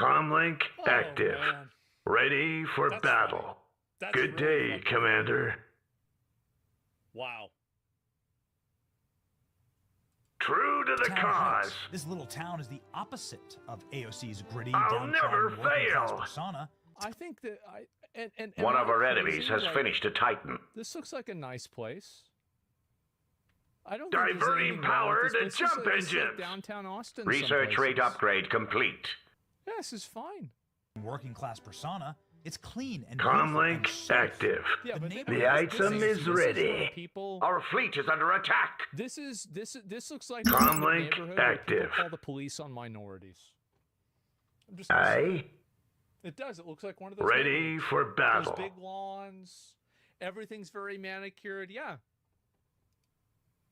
Comlink active. Man. Ready for That's battle. funny. That's Good really day, fucking Commander. Wow. True to the Town cause. Heights. This little town is the opposite of AOC's gritty, I'll downtrodden, never working-class fail. persona. I think that and One am of I our crazy? enemies has Like, finished a Titan. This looks like a nice place. I don't think there's Diverting anything wrong power with to this. This is jump like- this is like engines. downtown Austin. Research some rate places. upgrade complete. Yeah, this is fine. Working-class persona. It's clean and beautiful and Comlink safe. active. Yeah, The but neighborhood The is item busy. is where ready. People, Our fleet is under attack. this looks like Comlink the neighborhood where people active. call the police on minorities. I'm just gonna say Aye. it does. It looks like one of those. Ready neighborhoods. for Those battle. big lawns. Everything's very manicured. Yeah.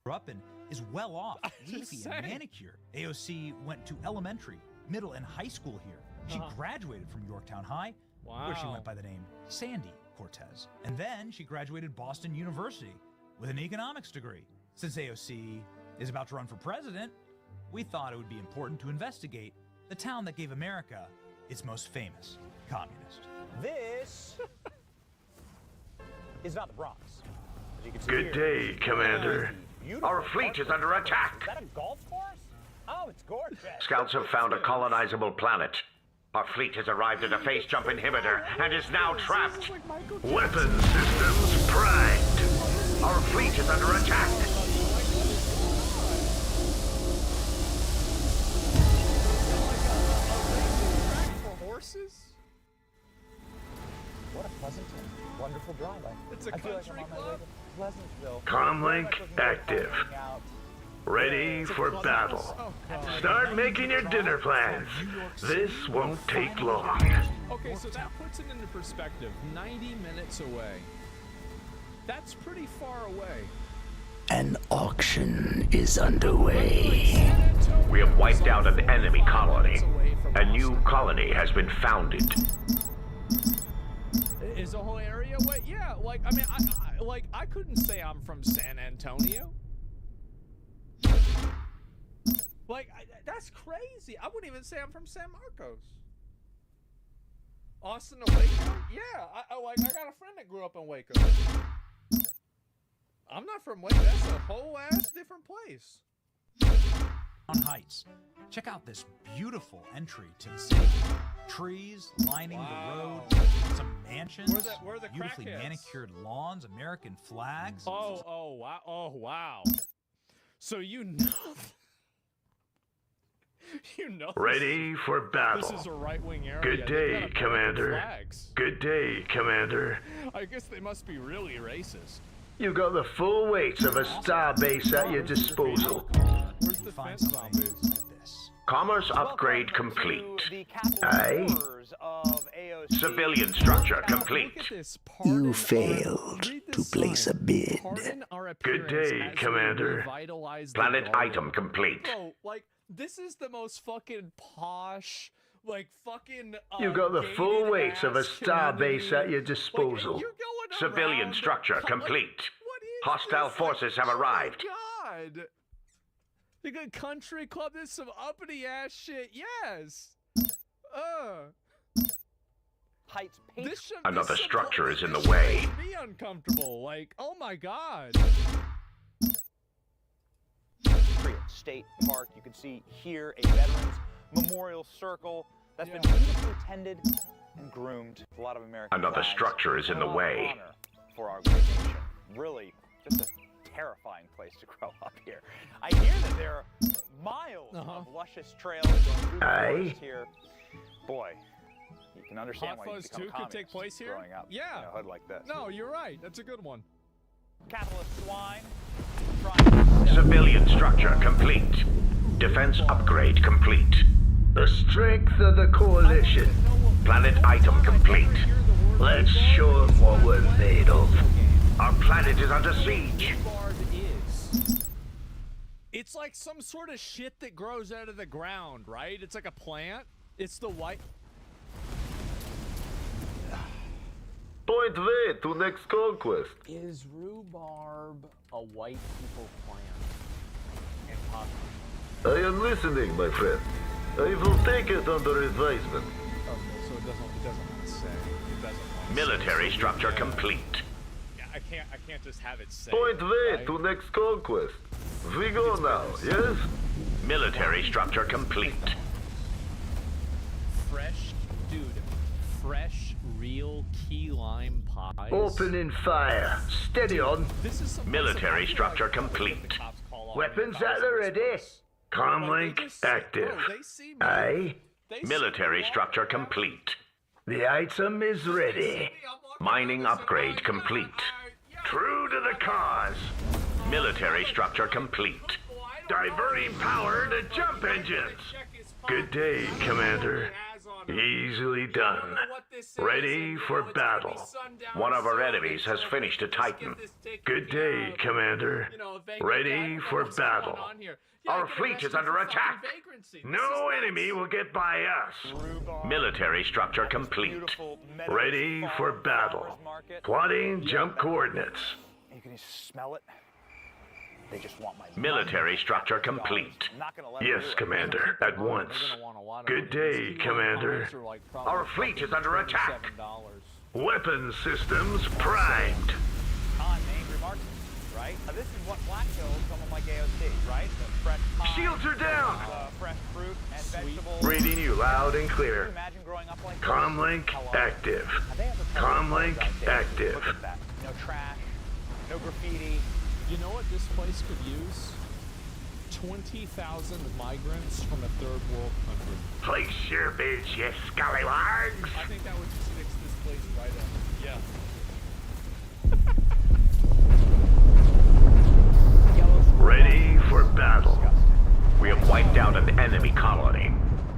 Grew up in is well off, I'm just leafy and saying. manicured. AOC went to elementary, middle, and high school here. She Uh-huh. graduated from Yorktown High, Wow. where she went by the name Sandy Cortez. And then she graduated Boston University with an economics degree. Since AOC is about to run for president, we thought it would be important to investigate the town that gave America its most famous communist. This is not the Bronx. As you can see Good here, day, Commander. beautiful Our fleet park is under area. attack. Is that a golf course? Oh, it's gorgeous. Scouts have found a colonizable planet. Our fleet has arrived at a phase jump inhibitor and is now trapped. Weapon systems primed. Our fleet is under attack. For horses? What a pleasant and wonderful drive. It's a I feel like country I'm on my way club? to Pleasantville. Comlink I feel like we're active. hanging out. Ready for battle. Oh, God. Start making your dinner plans. This won't take long. Okay, so that puts it into perspective. 90 minutes away. That's pretty far away. An auction is underway. We have wiped out an enemy colony. A new colony has been founded. Is the whole area away? Yeah, like, I mean, I couldn't say I'm from San Antonio. Like, that's crazy. I wouldn't even say I'm from San Marcos. Austin to Waco? Yeah, I got a friend that grew up in Waco. I'm not from Waco. That's a whole ass different place. On Heights. Check out this beautiful entry to the city. Trees lining the road, some mansions, Where are the beautifully crackheads? manicured lawns, American flags. Oh, wow. So you know... you know... Ready for battle. This is a right-wing area. Good They've day, got American Commander. flags. Good day, Commander. I guess they must be really racist. You got the full weights of a star base at your disposal. Where's the Find fence something zombies? like this. Commerce upgrade Welcome complete. to the capital Aye. quarters of AOC. Civilian structure Look complete. at this. You failed to place a bid. Good day, Commander. Planet item complete. Bro, like, this is the most fucking posh, like, fucking. You got the full gated weights of a ass star base community. at your disposal. Like, you're going Civilian around structure like, complete. what is Hostile this? forces have arrived. Oh my God. You got country club. This is some uppity ass shit. Yes. Heights paint This should. Another this structure is in the should way. make me uncomfortable. Like, oh my God. Patriot State Park. You can see here a Veterans Memorial Circle that's been beautifully tended and groomed. A lot of American Another flags. structure is in A the lot of way. honor for our great nation. Really, just a terrifying place to grow up here. I hear that there are miles of luscious trails going through the Aye. forest here. Boy, you can understand Hot why you Fuzz become a 2 could take communist place here? growing up Yeah. in a hood like this. No, you're right. That's a good one. Capitalist swine trying to Civilian structure complete. Defense upgrade complete. The strength of the coalition. Planet item complete. Let's show them what we're made of. Our planet is under siege. Rhubarb is. It's like some sort of shit that grows out of the ground, right? It's like a plant. It's the white. Point way to next conquest. Is rhubarb a white people plant? Impossible. I am listening, my friend. I will take it under advisement. Okay, so it doesn't say. It doesn't want to Military say. structure Yeah. complete. Yeah, I can't just have it say. Point way right? to next conquest. We go now, yes? Military structure complete. Fresh, dude. Fresh, real key lime pies. Opening fire. Steady on. This is some Military I feel structure like the complete. cops call on Weapons me if I was at the in ready. this place. Like, Comlink they just- active. bro, they see me. Aye. They see Military me structure walking around. complete. The item is ready. Mining upgrade complete. True to the cause. Military structure complete. Diverting power to jump engines. Good day, Commander. Easily done. Ready for battle. One of our enemies has finished a Titan. Good day, Commander. Ready for battle. Our fleet is under attack. No enemy will get by us. Military structure complete. Beautiful meadows, Ready for farm, battle. farmers market. Plotting jump coordinates. You can just smell it. They just want my Military money. structure complete. I'm not gonna let them Yes, do it. Commander, at once. Good day, Commander. Our fleet is under attack. Weapon systems primed. On angry marksman, right? Now this is what Black kills someone like AOC, right? The fresh pie, Shields are down. fresh fruit and vegetables. Reading you loud and Can you clear. imagine growing up like this? Comlink Hello? active. Have they ever told Comlink you guys, Dave, active. Look at that. No trash, no graffiti. You know what this place could use? 20,000 migrants from a third world country. Place your bids, you scallywags. I think that would just fix this place right up. Yeah. Ready for battle. We have wiped out an enemy colony.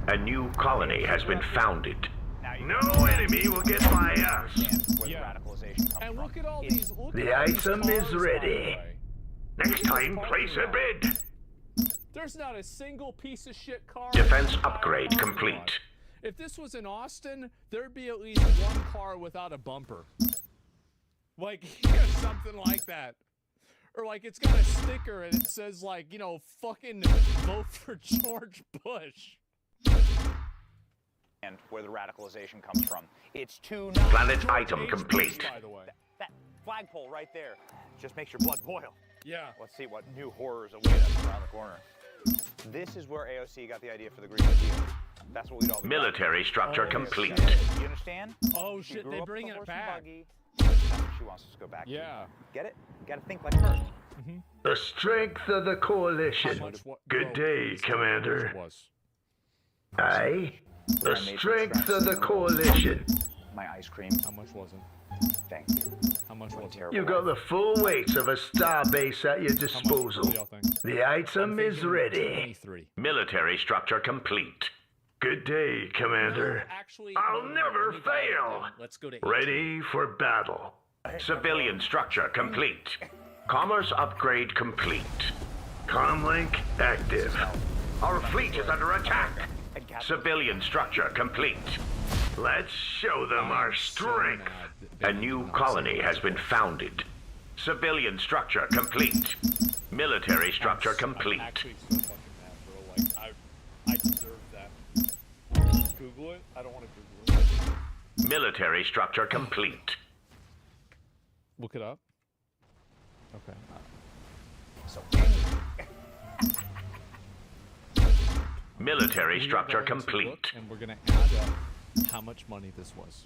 A new colony has been founded. Now you No enemy will get by us. understand where Yeah. the radicalization comes And from. look at all It's- these. Look The at all these item is cars, by the ready. way. Next time, place a bid. There's not a single piece of shit car. Defense in the entire upgrade parking complete. lot. If this was in Austin, there'd be at least one car without a bumper. Like, yeah, something like that. Or like it's got a sticker and it says like, you know, fucking vote for George Bush. And where the radicalization comes from. It's too Planet item George complete. Bush, by the way. That flagpole right there just makes your blood boil. Yeah. Let's see what new horrors await us around the corner. This is where AOC got the idea for the Green New Deal. That's what we'd all be Military structure Oh, complete. You understand? Oh She shit, grew they up bring with a it horse and back. buggy. That's what she wants us to go back to. Yeah. Get it? You gotta think like her. The strength of the How coalition. much what? Good bro, day, please tell me how much Commander. it was. Aye. The I made some strength tracks of the in the road. coalition. My ice cream. How much was it? Thank you. How much was it? Terrible. You got the full weight of a star base at your How much? What disposal. do y'all think? The item is Thinking ready. 23. Military structure complete. Good day, Commander. Actually, I'll no, never let me dial it fail. down. Let's go to 18. Ready for battle. Civilian structure complete. Commerce upgrade complete. Comlink active. Our fleet is under attack. Civilian structure complete. Let's show them our strength. A new colony has been founded. Civilian structure complete. Military structure I'm complete. actually so fucking mad, bro. Like, I deserve that. Google it? I don't want to Google it. Military structure complete. Look it up. Okay. So Military We are structure going to complete. look, and we're gonna add up how much money this was.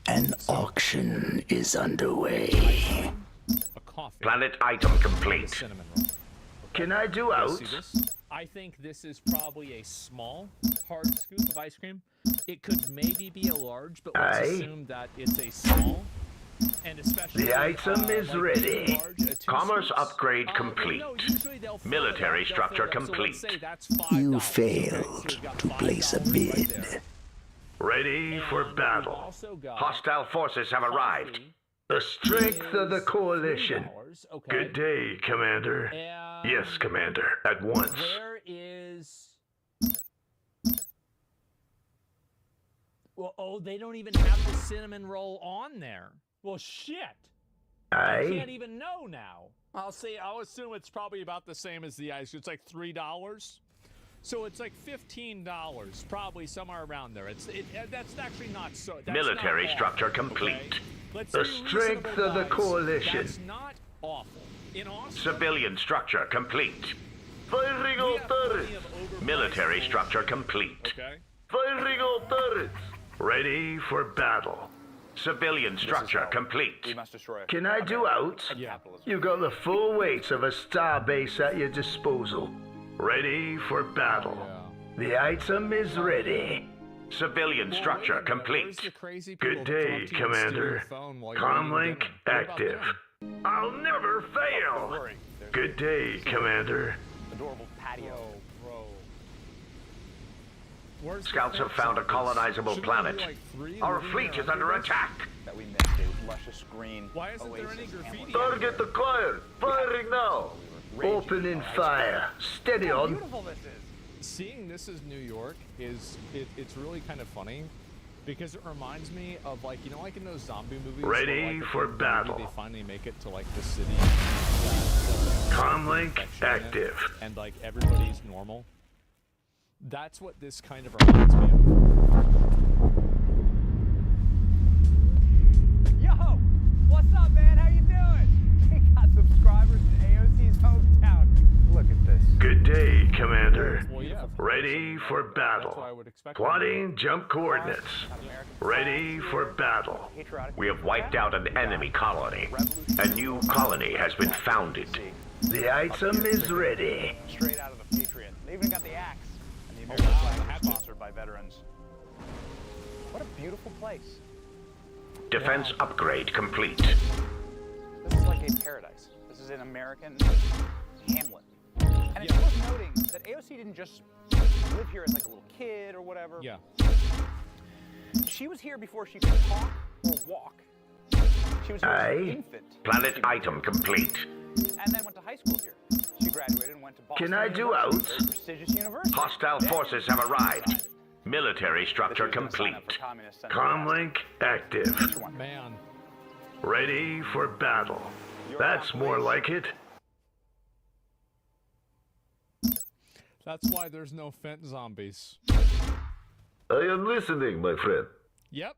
An auction is underway. A coffee. Planet item and a complete. cinnamon roll. Can I do You out? see this? I think this is probably a small, hard scoop of ice cream. It could maybe be a large, but let's Aye. assume that it's a small. And especially The item is like a ready. large, a 2 Commerce scoops. upgrade Well, complete. no, usually they'll fill Military it up, structure they'll fill it up. So let's complete. say that's You $5, okay? failed So we've got to place a $5 right bid. there. Ready for And we've battle. also got Hostile forces have arrived. coffee The strength of the is coalition. $3, okay? Good day, Commander. And Yes, Commander. At once. where is... Well, oh, they don't even have the cinnamon roll on there. Well, shit. I can't Aye. even know now. I'll assume it's probably about the same as the ice. It's like $3. So it's like $15, probably somewhere around there. That's actually not so. That's Military not structure awful, complete. okay? Let's The say strength reasonable of the guys. coalition. That's not awful. In Austin, Civilian structure complete. Firing we all have plenty turrets. of overpriced Military bullshit, structure complete. Okay. Firing all turrets. Ready for battle. Civilian structure hell. complete. We must destroy. Can I do out? Yeah. Capitalism. You got the full weight of a starbase at your disposal. Ready for battle. Yeah. The item is ready. Civilian Well, structure wait a minute, where's complete. the crazy people Good that day, talk to you and steal Commander. your phone while you're Comlink eating dinner? What about active. them? I'll never Don't fail. worry. There's Good day, Commander. adorable patio. Bro. Where's the Scouts have found a zombies? colonizable Shouldn't there be, planet. like, 3 Our living fleet there is under us? attack. That we missed a luscious green. Why isn't there any oasis graffiti hamlet. Target acquired. Firing now. Raging Opening fires. fire. Steady How on. beautiful this is. Seeing this as New York it's really kind of funny because it reminds me of, like, you know, like in those zombie movies where, Ready like, at for the end of the movie, battle. they finally make it to, like, the city that Comlink infection in it, active. and, like, everybody's normal. That's what this kind of reminds me of. Yo, what's up, man? How you doing? We got subscribers in AOC's hometown. Look at this. Good day, Commander. Well, yeah, Ready for that's what I battle. would expect. Plotting jump coordinates. Got American Ready flags for here. battle. Patriotic We have wiped out an enemy colony. A new colony has been founded. The item is ready. Straight out of the Patriot. They even got the axe. And the American flag is sponsored by veterans. What a beautiful place. Defense upgrade complete. This is like a paradise. This is an American hamlet. And it's worth noting that AOC didn't just live here as like a little kid or whatever. Yeah. She was here before she could talk or walk. She was here as an Aye. infant. Planet item complete. And then went to high school here. She graduated and went to Boston Can I do University, out? a very prestigious university. Hostile Then forces have arrived. decided Military that she structure was gonna sign complete. up for Communist Center Comlink active. Mr. Wonder. Man. Ready for battle. That's more like it. That's why there's no Fent zombies. I am listening, my friend. Yep.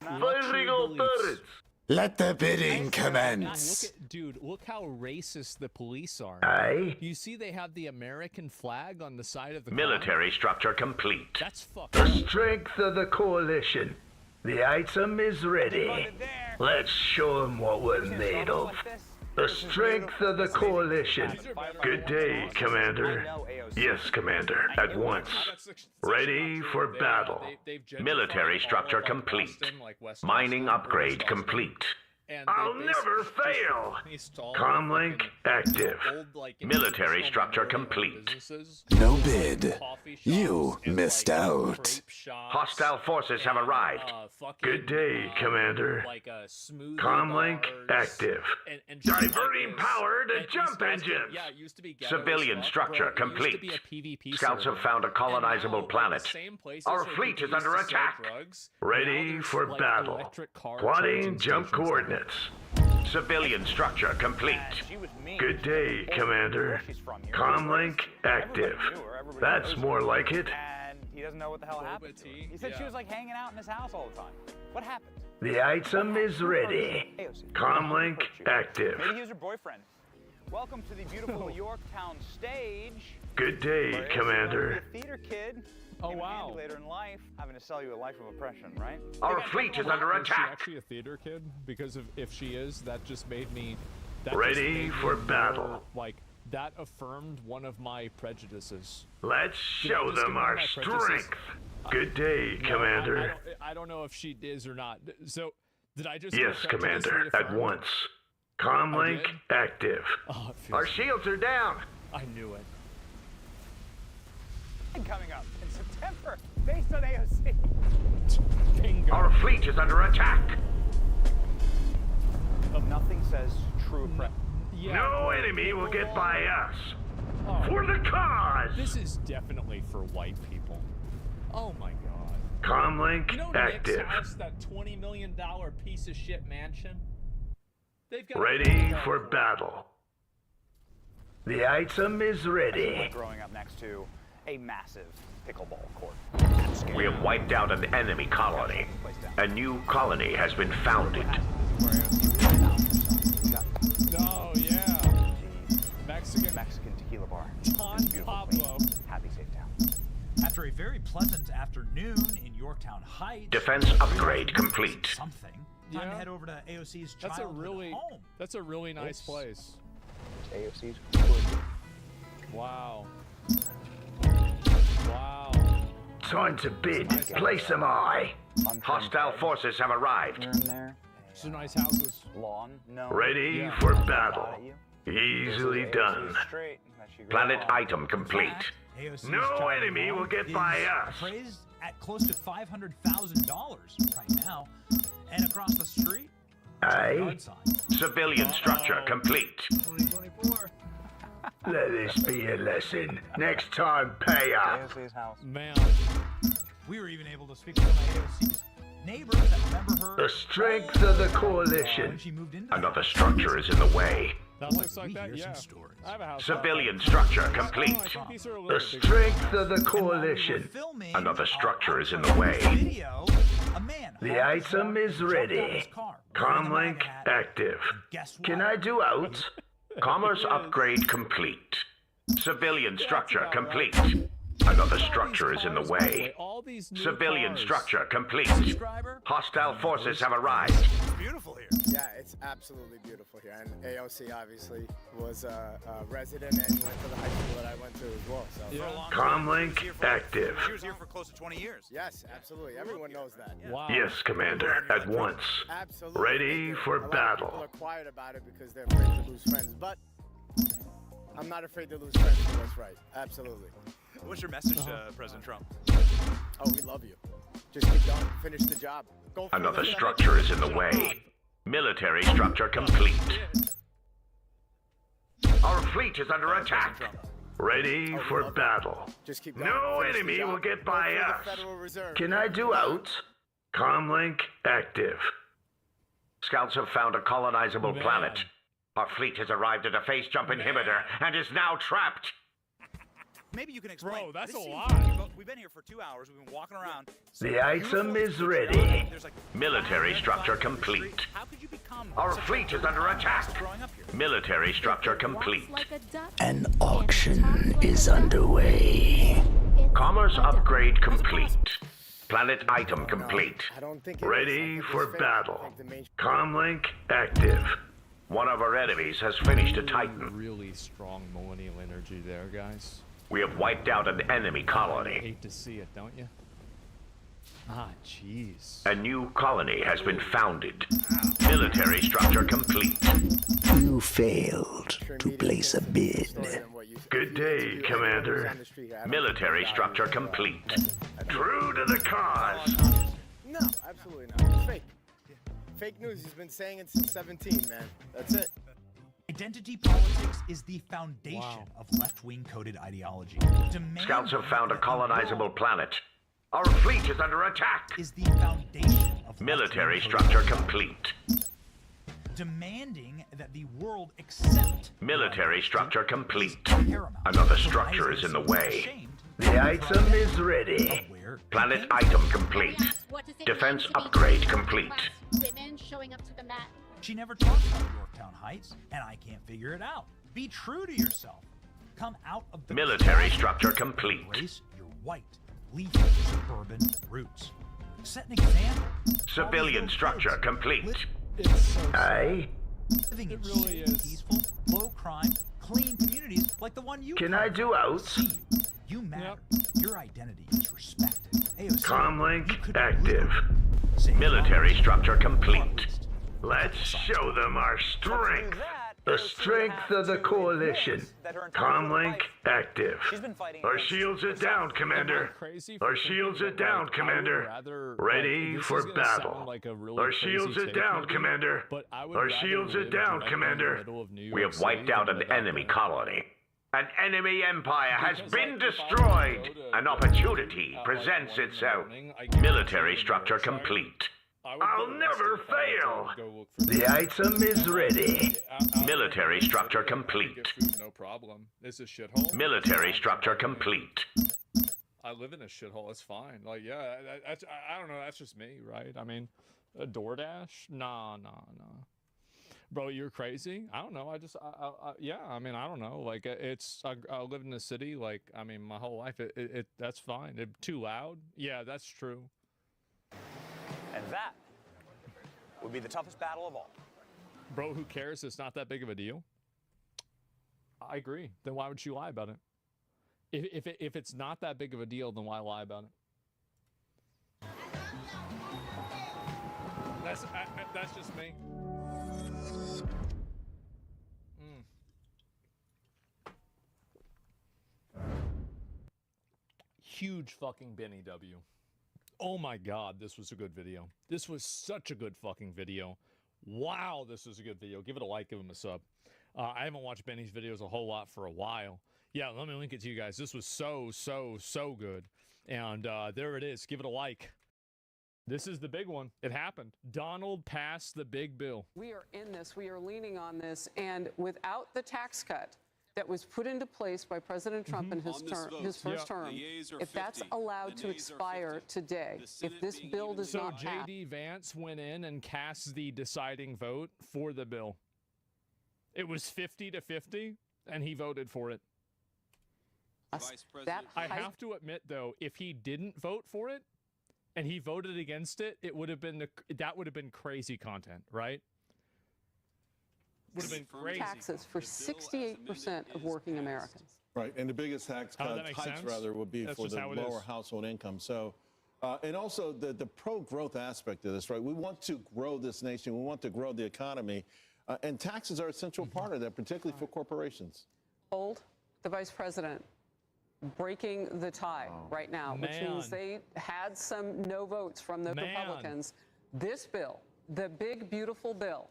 Firing all turrets. Let the bidding Look commence. at, dude, look how racist the police are. Aye. You see they have the American flag on the side of the car? Military structure complete. That's The fucking... strength of the coalition. The item is ready. Funded there. Let's show them what we're See a made struggle of. like this? The This is strength beautiful. of the This is coalition. amazing. Good day, I Commander. know AOC. Yes, Commander. At once. Ready for battle. Military structure complete. Mining upgrade complete. I'll never fail. Comlink active. Military structure complete. No bid. You missed out. Hostile forces have arrived. Good day, Commander. Comlink active. Diverting power to jump engines. Yeah, it used to be Civilian structure complete. Scouts have found a colonizable planet. Our fleet is under attack. Ready for battle. Plotting jump coordinates. Civilian structure complete. She was mean. Good day, Well, Commander. where she's from here. Comlink active. Everybody knew her, everybody That's knows more her. like it. And he doesn't know what the hell happened to her. Tea, He said she yeah. was like hanging out in his house all the time. What happened? The item is ready. AOC. Comlink active. Maybe he was her boyfriend. Welcome to the beautiful Yorktown stage. Good day, where AOC Commander. wanted to be a theater kid. Oh, Came in handy wow. Later in life, having to sell you a life of oppression, right? Our They got fleet taken is away. under Is she attack. actually a theater kid? Because if she is, that just made me... that just Ready made me for more, battle. Like, that affirmed one of my prejudices. Let's Did I show just them give one our of my prejudices? strength. Good day, No, Commander. I don't know if she is or not. So, did I just... get Yes, prejudice Commander. At reaffirmed? once. Comlink did? active. Oh, it feels Our shields are down. I knew it. Coming up in September, based on AOC. Bingo. Our fleet is under attack. Nothing says true oppression. Yeah, No enemy will get by us. Oh, For the cause. this is definitely for white people. Oh my god. Comlink You know active. Nick's house, that $20 million piece of shit mansion? They've got a Ready $20 for court. battle. The item is ready. Growing up next to a massive pickleball court. We have wiped out an enemy colony. A new colony has been founded. Oh, yeah. Mexican tequila bar. Don It's beautiful, Pablo. clean, happy, safe town. After a very pleasant afternoon in Yorktown Heights, Defense upgrade complete. something. Time to Yeah. head over to AOC's That's a childhood really, home. that's a really nice place. AOC's Wow. Wow. Time to bid. Place them eye. Hostile forces have arrived. Here and there. Some nice houses. Lawn, no. Ready Yeah. for Shot battle. at you. Easily AOC done. straight, that she grew Planet up on. item complete. AOC's No childhood enemy home will get by is us. appraised at close to $500,000 right now. And across the street, Aye. yard sign. Civilian structure complete. 2024. Let this be a lesson. Next time, pay up. AOC's house. Man. We were even able to speak to some of AOC's neighbors that remember her. The strength of the when coalition. she moved into Another structure is in the way. That looks like we that, hear yeah. some stories. I have a house. Civilian structure Oh, I complete. think these are a The little bigger. strength of the And while we were coalition. filming Another our structure is in the outro way. Video, a man The hopped his item horn, is jumped out of ready. his car, wearing a Comlink MAGA hat, active. and guess what? Can I do out? Commerce Yes. upgrade complete. Civilian That's structure about complete. right. Another All these structure is in the cars, by the way. All these new Civilian cars. structure complete. Subscriber? Hostile forces have arrived. It's beautiful here. Yeah, it's absolutely beautiful here. And AOC obviously was a resident and went to the high school that I went to as well. So, Yeah. Comlink active. She was here for close to 20 years. yes, absolutely. Everyone knows that. Wow. Yes, Commander. At once. Absolutely. Ready for A lot of battle. people are quiet about it because they're afraid to lose friends. But I'm not afraid to lose friends for what's right. Absolutely. What's your message to President Trump? Oh, we love you. Just keep going. Finish the job. Go for Another the structure is in the way. Military structure complete. Our fleet is under attack. Ready for battle. Just keep going. No Finish the enemy job. will get Go by for the us. Federal Reserve. Can I do out? Comlink active. Scouts have found a colonizable Man. planet. Our fleet has arrived at a phase jump inhibitor and is now trapped. Maybe you can explain. Bro, that's This a seems lot. like we've been here for 2 hours. We've been walking around. The item is ready. There's like Military 500 structure spots on the street. complete. How could you become Our such a fleet is under attack. growing up here? Military structure complete. An auction is underway. Commerce upgrade complete. Planet item complete. I don't think it is. I Ready think for it's fake. battle. I think the main- Comlink active. One of our enemies has finished a Really, Titan. really strong millennial energy there, guys. We have wiped out an enemy colony. Hate to see it, don't you? Ah, jeez. A new colony has been founded. Military structure complete. You failed to place a bid. Good day, Commander. Military structure complete. True to the cause. No, absolutely not. It's fake. Fake news. He's been saying it since 17, man. That's it. Identity politics is the foundation Wow. of left-wing coded ideology. Scouts have found a colonizable planet. Our fleet is under attack. Is the foundation of Military left-wing structure coded complete. demanding that the world accept Military structure complete. paramount. Another So structure why is it in the so way. ashamed The item is ready. of where it Planet came item complete. What does it Defense mean to be upgrade two complete. plus Women showing up to the mat. She never talks about Yorktown Heights, and I can't figure it out. Be true to yourself. Come out of the Military closet. structure complete. Embrace your white, leafy, suburban roots. Set an example. Civilian All these structure little kids complete. It's so sad. Aye. living in It really safe, is. peaceful, low crime, clean communities like the one you Can come I do out? See you matter. Your identity is respected. AOC, Comlink you could active. literally say Military no. structure Or at complete. least Let's show them our strength. The strength of the coalition. Comlink active. She's been fighting Our against shields are down, Commander. Crazy for Our thinking shields are that, down, like, I would Commander. rather, Ready this for is gonna sound battle. like a really Our crazy shields are take down, maybe, Commander. but I would Our rather shields are live down, directly in the Commander. middle of New We York have wiped City out than an live out enemy there. colony. An enemy empire has Because, been like, if I destroyed. were to go to, An opportunity like, presents 1 in the itself. morning, I guarantee Military the structure website, complete. I would I'll get never arrested if I had fail. to go look for The food. item is ready. Military Get structure food, complete. no problem. It's a shithole. Military structure complete. I live in a shithole. It's fine. Like, yeah, I don't know. That's just me, right? I mean, a DoorDash? Nah. Bro, you're crazy. I don't know. Yeah. I mean, I don't know. Like, I live in the city. Like, I mean, my whole life. That's fine. Too loud? Yeah, that's true. And that would be the toughest battle of all. Bro, who cares? It's not that big of a deal. I agree. Then why would you lie about it? If it's not that big of a deal, then why lie about it? That's just me. Huge fucking Benny W. Oh my god, this was a good video. This was such a good fucking video. Wow, this was a good video. Give it a like, give him a sub. I haven't watched Benny's videos a whole lot for a while. Yeah, let me link it to you guys. This was so good. And there it is. Give it a like. This is the big one. It happened. Donald passed the big bill. We are in this. We are leaning on this. And without the tax cut that was put into place by President Trump in his first term, if that's allowed to expire today, if this bill does not pass. So J.D. Vance went in and cast the deciding vote for the bill. It was 50-50, and he voted for it. I have to admit, though, if he didn't vote for it and he voted against it, that would have been crazy content, right? Would have been crazy. Taxes for 68% of working Americans. Right, and the biggest tax hikes rather would be for the lower household income. So, and also the pro-growth aspect of this, right? We want to grow this nation. We want to grow the economy, and taxes are an essential part of that, particularly for corporations. Hold the vice president breaking the tie right now, which means they had some no votes from the Republicans. This bill, the big, beautiful bill,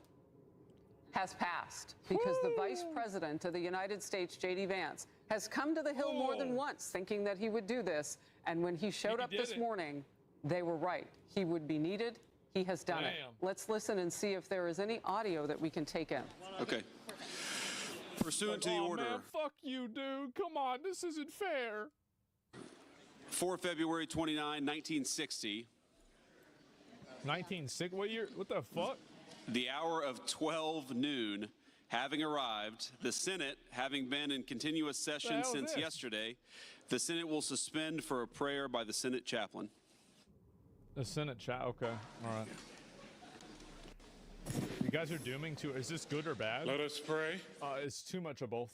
has passed because the vice president of the United States, J.D. Vance, has come to the Hill more than once thinking that he would do this. And when he showed up this morning, they were right. He would be needed. He has done it. Let's listen and see if there is any audio that we can take in. Okay. Pursuant to the order. Man, fuck you, dude. Come on, this isn't fair. For February 29, 1960. 1960? What year? What the fuck? The hour of 12 noon having arrived, the Senate having been in continuous session since yesterday, the Senate will suspend for a prayer by the Senate chaplain. The Senate okay. All right. You guys are dooming to, is this good or bad? Let us pray. It's too much of both.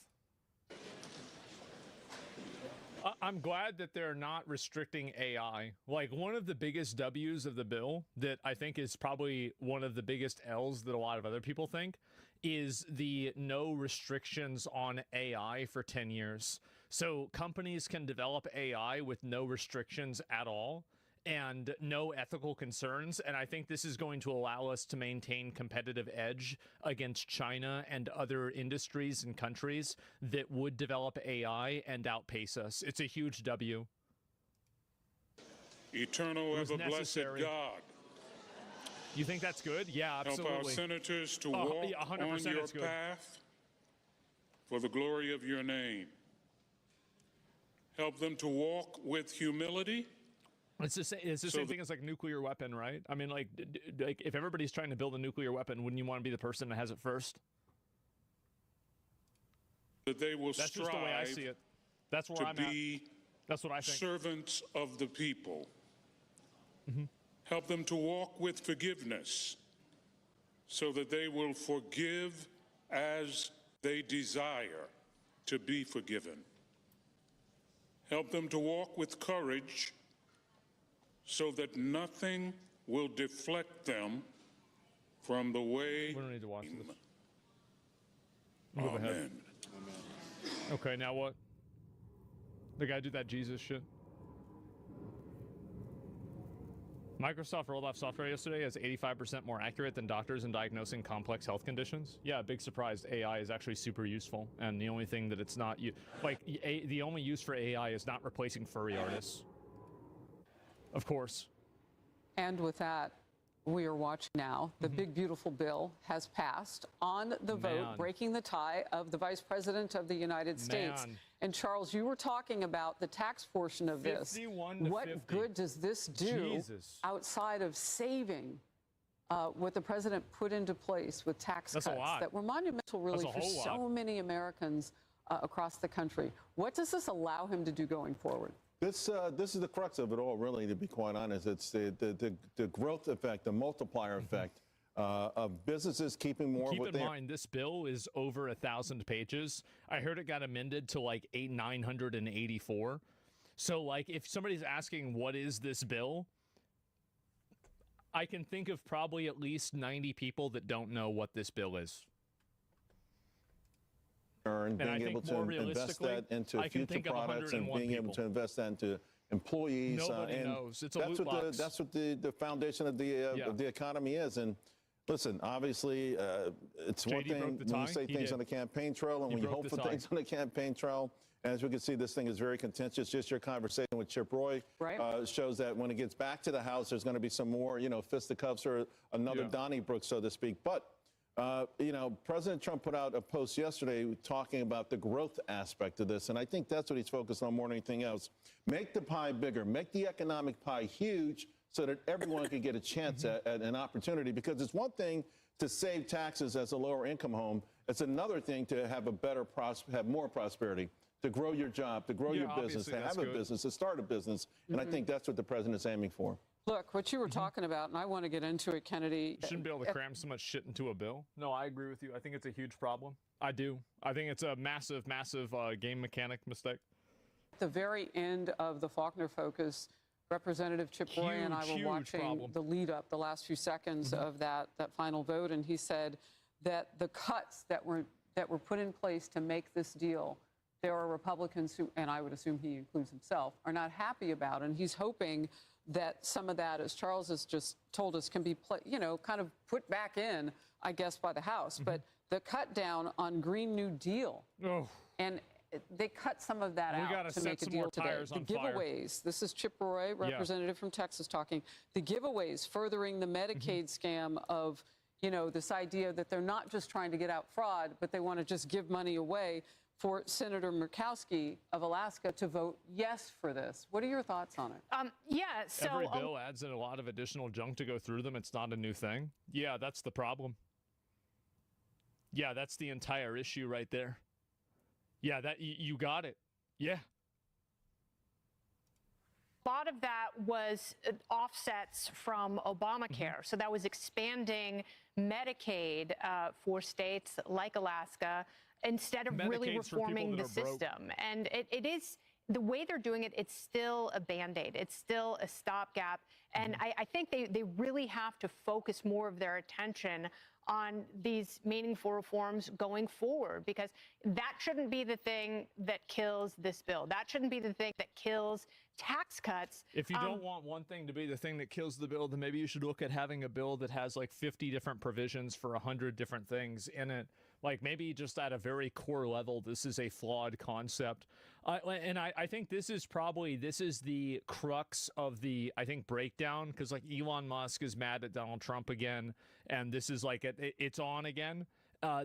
I'm glad that they're not restricting AI. Like, one of the biggest W's of the bill that I think is probably one of the biggest L's that a lot of other people think is the no restrictions on AI for 10 years. So companies can develop AI with no restrictions at all and no ethical concerns. And I think this is going to allow us to maintain competitive edge against China and other industries and countries that would develop AI and outpace us. It's a huge W. Eternal, ever blessed God. You think that's good? Yeah, absolutely. Help our senators to walk on your path for the glory of your name. Help them to walk with humility. It's the same thing as like nuclear weapon, right? I mean, like if everybody's trying to build a nuclear weapon, wouldn't you want to be the person that has it first? That they will That's just the way I see it. That's where I'm at. That's what I think. Servants of the people. Help them to walk with forgiveness so that they will forgive as they desire to be forgiven. Help them to walk with courage so that nothing will deflect them from the way. We don't need to watch this. Move ahead. Okay, now what? The guy did that Jesus shit. Microsoft rolled off software yesterday as 85% more accurate than doctors in diagnosing complex health conditions. Yeah, big surprise. AI is actually super useful, and the only thing that it's not the only use for AI is not replacing furry artists. Of course. And with that, we are watching now. The big, beautiful bill has passed on the vote, breaking the tie of the Vice President of the United States. And Charles, you were talking about the tax portion of this. What good does this do outside of saving what the president put into place with tax cuts that were monumental, really, for so many Americans across the country? What does this allow him to do going forward? This is the crux of it all, really, to be quite honest. It's the growth effect, the multiplier effect of businesses keeping more. Keep in mind, this bill is over 1,000 pages. I heard it got amended to like 984. So, like, if somebody's asking what is this bill, I can think of probably at least 90 people that don't know what this bill is. And being able to invest that into future products and being able to invest that into employees. Nobody knows. It's a loot box. That's what the foundation of the economy is. And listen, obviously, it's one thing when you say things on the campaign trail and when you hope for things on the campaign trail. As we can see, this thing is very contentious. Just your conversation with Chip Roy shows that when it gets back to the House, there's going to be some more, fisticuffs or another Donnybrook, so to speak. But President Trump put out a post yesterday talking about the growth aspect of this, and I think that's what he's focused on more than anything else. Make the pie bigger, make the economic pie huge so that everyone can get a chance at an opportunity, because it's one thing to save taxes as a lower income home. It's another thing to have have more prosperity, to grow your job, to grow your business, to have a business, to start a business. And I think that's what the president's aiming for. Look, what you were talking about, and I want to get into it, Kennedy. You shouldn't be able to cram so much shit into a bill. No, I agree with you. I think it's a huge problem. I do. I think it's a massive, massive game mechanic mistake. At the very end of the Faulkner Focus, Representative Chip Roy and I were watching the lead up, the last few seconds of that final vote, and he said that the cuts that were put in place to make this deal, there are Republicans who, and I would assume he includes himself, are not happy about, and he's hoping that some of that, as Charles has just told us, can be, kind of put back in, I guess, by the House. But the cut down on Green New Deal, and they cut some of that out to make a deal today. The giveaways, this is Chip Roy, representative from Texas, talking. The giveaways furthering the Medicaid scam of, this idea that they're not just trying to get out fraud, but they want to just give money away, for Senator Murkowski of Alaska to vote yes for this. What are your thoughts on it? So every bill adds in a lot of additional junk to go through them. It's not a new thing. Yeah, that's the problem. Yeah, that's the entire issue right there. Yeah, that you got it. Yeah. A lot of that was offsets from Obamacare. So that was expanding Medicaid for states like Alaska, instead of really reforming the system. And it is, the way they're doing it, it's still a Band-Aid. It's still a stopgap. And I think they really have to focus more of their attention on these meaningful reforms going forward, because that shouldn't be the thing that kills this bill. That shouldn't be the thing that kills tax cuts. If you don't want one thing to be the thing that kills the bill, then maybe you should look at having a bill that has like 50 different provisions for 100 different things in it. Like maybe just at a very core level, this is a flawed concept. And I think this is the crux of the, I think, breakdown, because like Elon Musk is mad at Donald Trump again, and this is like, it's on again.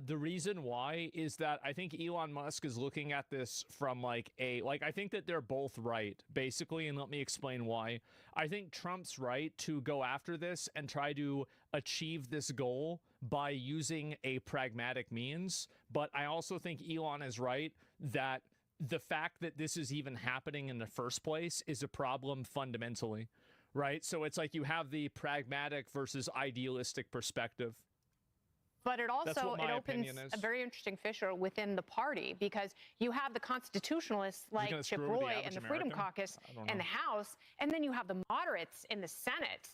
The reason why is that I think Elon Musk is looking at this from I think that they're both right, basically, and let me explain why. I think Trump's right to go after this and try to achieve this goal by using a pragmatic means, but I also think Elon is right that the fact that this is even happening in the first place is a problem fundamentally, right? So it's like you have the pragmatic versus idealistic perspective. But it also opens a very interesting fissure within the party, because you have the constitutionalists like Chip Roy and the Freedom Caucus in the House, and then you have the moderates in the Senate,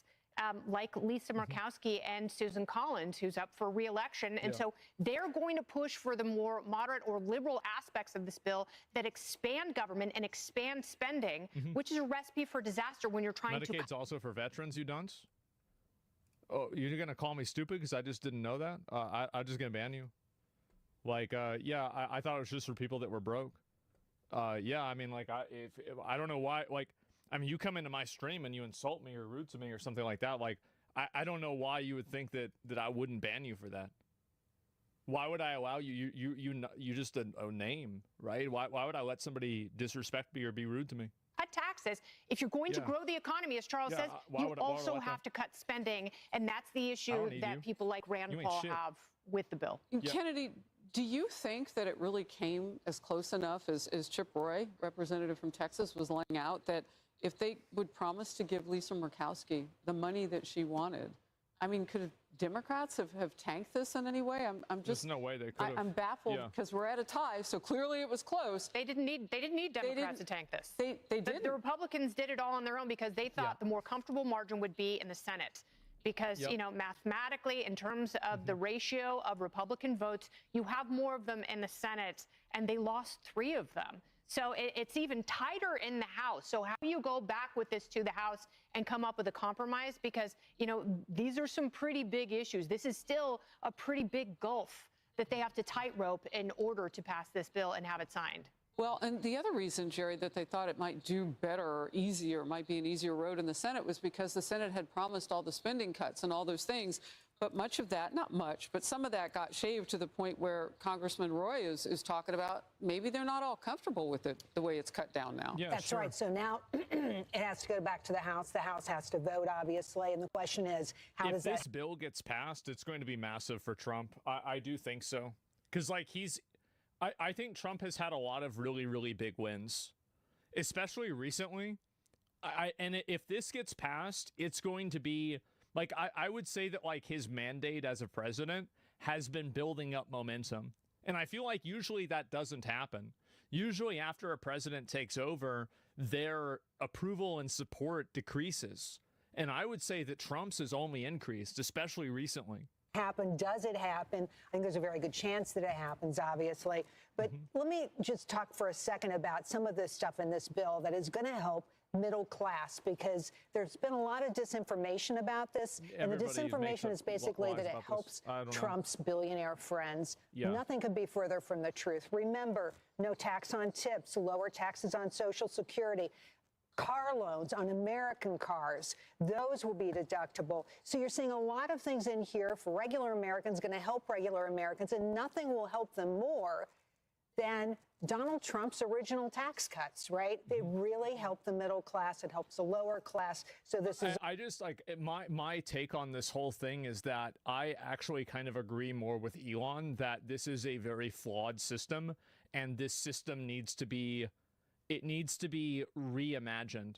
like Lisa Murkowski and Susan Collins, who's up for re-election. And so they're going to push for the more moderate or liberal aspects of this bill that expand government and expand spending, which is a recipe for disaster when you're trying to... Medicaid's also for veterans, you dunce? Oh, you're going to call me stupid because I just didn't know that? I'm just going to ban you. Like, I thought it was just for people that were broke. Yeah, I mean, like, I don't know why, like, I mean, you come into my stream and you insult me or rude to me or something like that. Like, I don't know why you would think that I wouldn't ban you for that. Why would I allow you? You just a name, right? Why would I let somebody disrespect me or be rude to me? Cut taxes. If you're going to grow the economy, as Charles says, you also have to cut spending, and that's the issue that people like Rand Paul have with the bill. Kennedy, do you think that it really came as close enough as Chip Roy, representative from Texas, was laying out, that if they would promise to give Lisa Murkowski the money that she wanted, I mean, could Democrats have tanked this in any way? I'm just. There's no way they could have. I'm baffled because we're at a tie, so clearly it was close. They didn't need Democrats to tank this. They did. The Republicans did it all on their own because they thought the more comfortable margin would be in the Senate. Because, you know, mathematically, in terms of the ratio of Republican votes, you have more of them in the Senate, and they lost 3 of them. So it's even tighter in the House. So how do you go back with this to the House and come up with a compromise? Because, you know, these are some pretty big issues. This is still a pretty big gulf that they have to tightrope in order to pass this bill and have it signed. Well, and the other reason, Jerry, that they thought it might do better or easier, might be an easier road in the Senate, was because the Senate had promised all the spending cuts and all those things. But much of that, not much, but some of that got shaved to the point where Congressman Roy is talking about maybe they're not all comfortable with it, the way it's cut down now. Yeah, that's right. So now it has to go back to the House. The House has to vote, obviously. And the question is, how does that... If this bill gets passed, it's going to be massive for Trump. I do think so. Because, like, I think Trump has had a lot of really, really big wins, especially recently. And if this gets passed, it's going to be... Like, I would say that, like, his mandate as a president has been building up momentum. And I feel like usually that doesn't happen. Usually after a president takes over, their approval and support decreases. And I would say that Trump's has only increased, especially recently. Happen? Does it happen? I think there's a very good chance that it happens, obviously. But let me just talk for a second about some of this stuff in this bill that is going to help middle class, because there's been a lot of disinformation about this. And the disinformation is basically that it helps Trump's billionaire friends. Nothing could be further from the truth. Remember, no tax on tips, lower taxes on Social Security. Car loans on American cars, those will be deductible. So you're seeing a lot of things in here for regular Americans, going to help regular Americans, and nothing will help them more than Donald Trump's original tax cuts, right? They really help the middle class. It helps the lower class. So this is... I just, like, my take on this whole thing is that I actually kind of agree more with Elon that this is a very flawed system, and this system needs to be... It needs to be reimagined.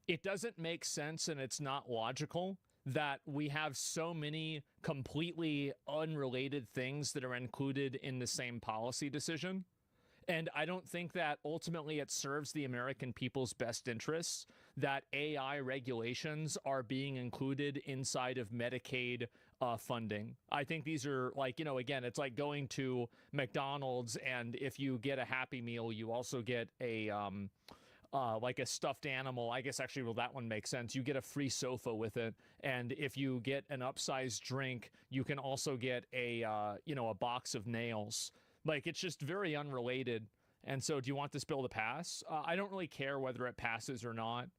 It doesn't make sense, and it's not logical that we have so many completely unrelated things that are included in the same policy decision. And I don't think that ultimately it serves the American people's best interests that AI regulations are being included inside of Medicaid funding. I think these are, like, you know, again, it's like going to McDonald's, and if you get a Happy Meal, you also get a like a stuffed animal. I guess actually, well, that one makes sense. You get a free sofa with it, and if you get an upsized drink, you can also get a you know, a box of nails. Like, it's just very unrelated. And so do you want this bill to pass? I don't really care whether it passes or not.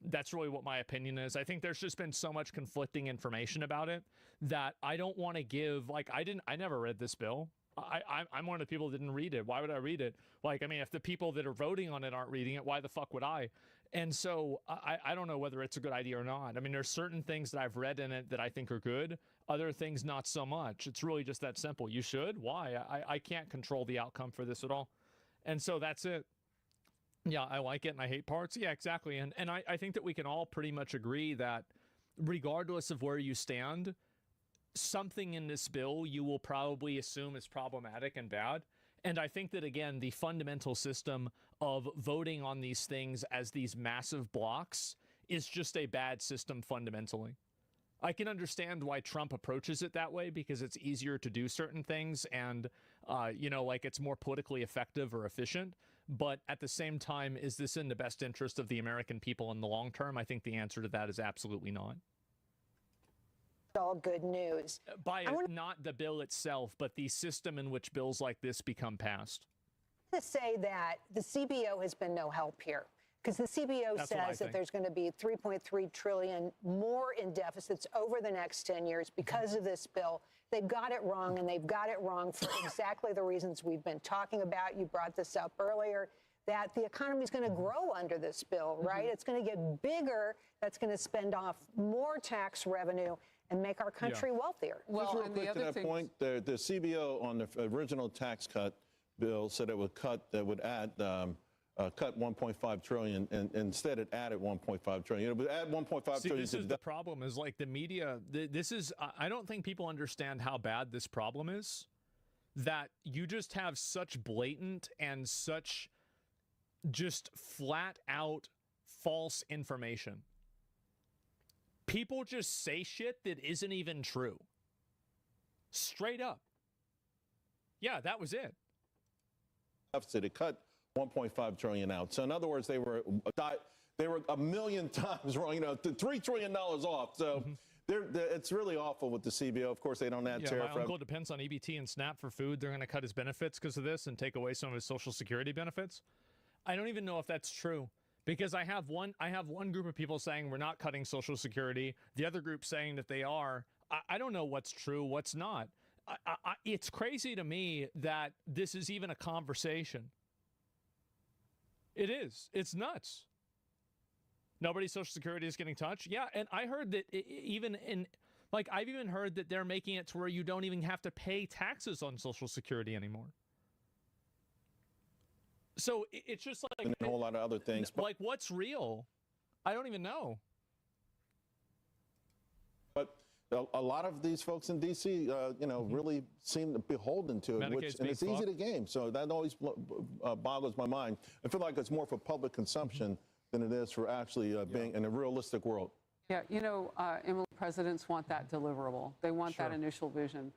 That's really what my opinion is. I think there's just been so much conflicting information about it that I don't want to give, like, I never read this bill. I'm one of the people that didn't read it. Why would I read it? Like, I mean, if the people that are voting on it aren't reading it, why the fuck would I? And so I don't know whether it's a good idea or not. I mean, there's certain things that I've read in it that I think are good. Other things, not so much. It's really just that simple. You should? Why? I can't control the outcome for this at all. And so that's it. Yeah, I like it and I hate parts. Yeah, exactly. And I think that we can all pretty much agree that regardless of where you stand, something in this bill you will probably assume is problematic and bad. And I think that, again, the fundamental system of voting on these things as these massive blocks is just a bad system fundamentally. I can understand why Trump approaches it that way, because it's easier to do certain things and, you know, like, it's more politically effective or efficient. But at the same time, is this in the best interest of the American people in the long term? I think the answer to that is absolutely not. All good news. Not the bill itself, but the system in which bills like this become passed. To say that the CBO has been no help here, Because the CBO says that there's going to be 3.3 trillion more in deficits over the next 10 years because of this bill. They've got it wrong, and they've got it wrong for exactly the reasons we've been talking about. You brought this up earlier, that the economy is going to grow under this bill, right? It's going to get bigger. That's going to spend off more tax revenue and make our country wealthier. Well, just real quick to that point, the CBO on the original tax cut bill said it would cut add cut 1.5 trillion, and instead it added 1.5 trillion. It would add 1.5 trillion. This is the problem. Is like the media. This is. I don't think people understand how bad this problem is. That you just have such blatant and such just flat out false information. People just say shit that isn't even true. Straight up. Yeah, that was it. It cut 1.5 trillion out. So in other words, they were a million times wrong, $3 trillion off. So it's really awful with the CBO. Of course, they don't add tariff. My uncle depends on EBT and SNAP for food. They're going to cut his benefits because of this and take away some of his Social Security benefits. I don't even know if that's true, because I have one group of people saying we're not cutting Social Security, the other group saying that they are. I don't know what's true, what's not. It's crazy to me that this is even a conversation. It is. It's nuts. Nobody's Social Security is getting touched. Yeah, and I heard that I've even heard that they're making it to where you don't even have to pay taxes on Social Security anymore. So it's just like a whole lot of other things. Like, what's real? I don't even know. But a lot of these folks in D.C., really seem beholden to it, and it's easy to game. So that always boggles my mind. I feel like it's more for public consumption than it is for actually being in a realistic world. Yeah, Emily, presidents want that deliverable. They want that initial vision.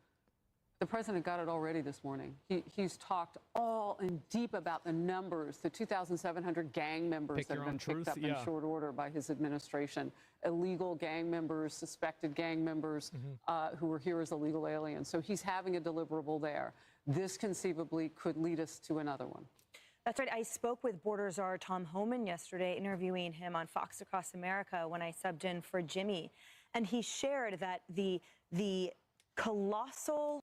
The president got it already this morning. He's talked all in deep about the numbers, the 2,700 gang members that have been picked up in short order by his administration, illegal gang members, suspected gang members who were here as illegal aliens. So he's having a deliverable there. This conceivably could lead us to another one. That's right. I spoke with border czar Tom Homan yesterday, interviewing him on Fox Across America when I subbed in for Jimmy. And he shared that the colossal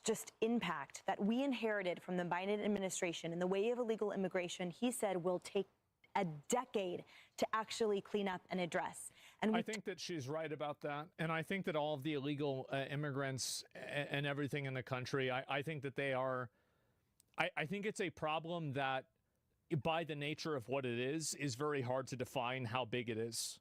just impact that we inherited from the Biden administration in the way of illegal immigration, he said, will take a decade to actually clean up and address. And I think that she's right about that. And I think that all of the illegal immigrants and everything in the country, I think that they are, I think it's a problem that by the nature of what it is very hard to define how big it is.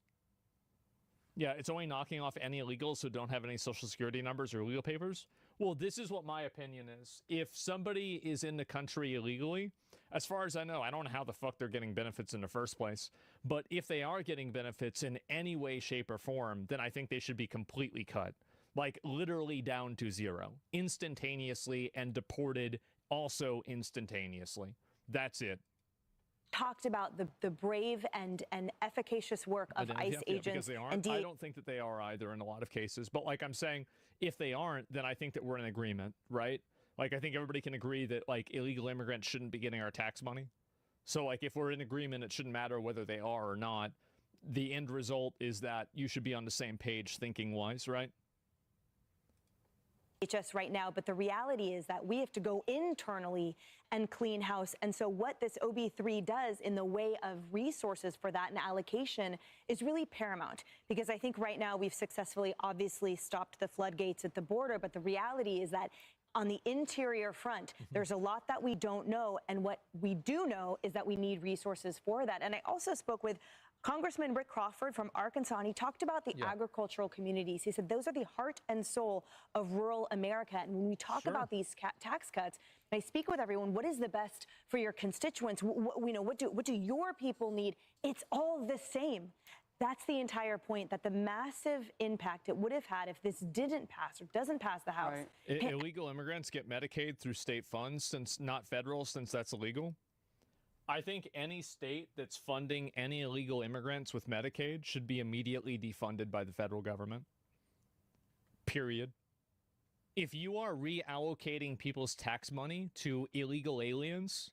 Yeah, it's only knocking off any illegals who don't have any Social Security numbers or legal papers. Well, this is what my opinion is. If somebody is in the country illegally, as far as I know, I don't know how the fuck they're getting benefits in the first place. But if they are getting benefits in any way, shape, or form, then I think they should be completely cut. Like literally down to zero, instantaneously, and deported also instantaneously. That's it. Talked about the brave and efficacious work of ICE agents. Because they aren't. I don't think that they are either in a lot of cases. But like I'm saying, if they aren't, then I think that we're in agreement, right? Like I think everybody can agree that like illegal immigrants shouldn't be getting our tax money. So like if we're in agreement, it shouldn't matter whether they are or not. The end result is that you should be on the same page thinking wise, right? Just right now, but the reality is that we have to go internally and clean house. And so what this OB3 does in the way of resources for that and allocation is really paramount, because I think right now we've successfully obviously stopped the floodgates at the border. But the reality is that on the interior front, there's a lot that we don't know. And what we do know is that we need resources for that. And I also spoke with Congressman Rick Crawford from Arkansas, and he talked about the agricultural communities. He said those are the heart and soul of rural America. And when we talk about these tax cuts, and I speak with everyone, what is the best for your constituents? What do your people need? It's all the same. That's the entire point, that the massive impact it would have had if this didn't pass or doesn't pass the House. Right. Illegal immigrants get Medicaid through state funds, since not federal, since that's illegal. I think any state that's funding any illegal immigrants with Medicaid should be immediately defunded by the federal government. Period. If you are reallocating people's tax money to illegal aliens,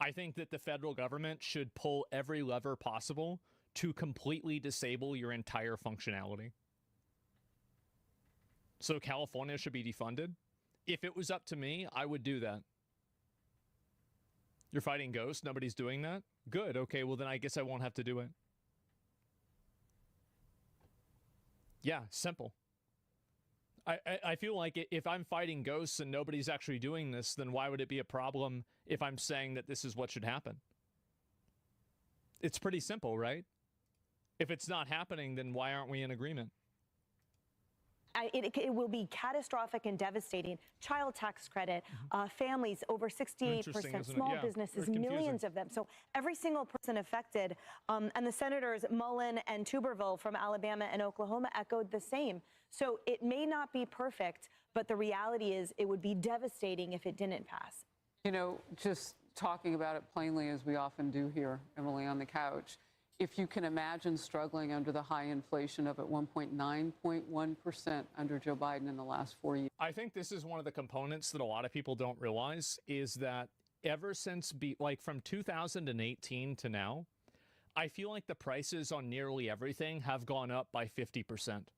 I think that the federal government should pull every lever possible to completely disable your entire functionality. So California should be defunded. If it was up to me, I would do that. You're fighting ghosts, nobody's doing that? Good, okay, well then I guess I won't have to do it. Yeah, simple. I feel like if I'm fighting ghosts and nobody's actually doing this, then why would it be a problem if I'm saying that this is what should happen? It's pretty simple, right? If it's not happening, then why aren't we in agreement? It will be catastrophic and devastating. Child tax credit, families over 68%, small businesses, millions of them. So every single person affected. And the senators Mullen and Tuberville from Alabama and Oklahoma echoed the same. So it may not be perfect, but the reality is it would be devastating if it didn't pass. You know, just talking about it plainly, as we often do here, Emily, on the couch, if you can imagine struggling under the high inflation of at 9.1% under Joe Biden in the last 4 years. I think this is one of the components that a lot of people don't realize is that ever since, from 2018 to now, I feel like the prices on nearly everything have gone up by 50%.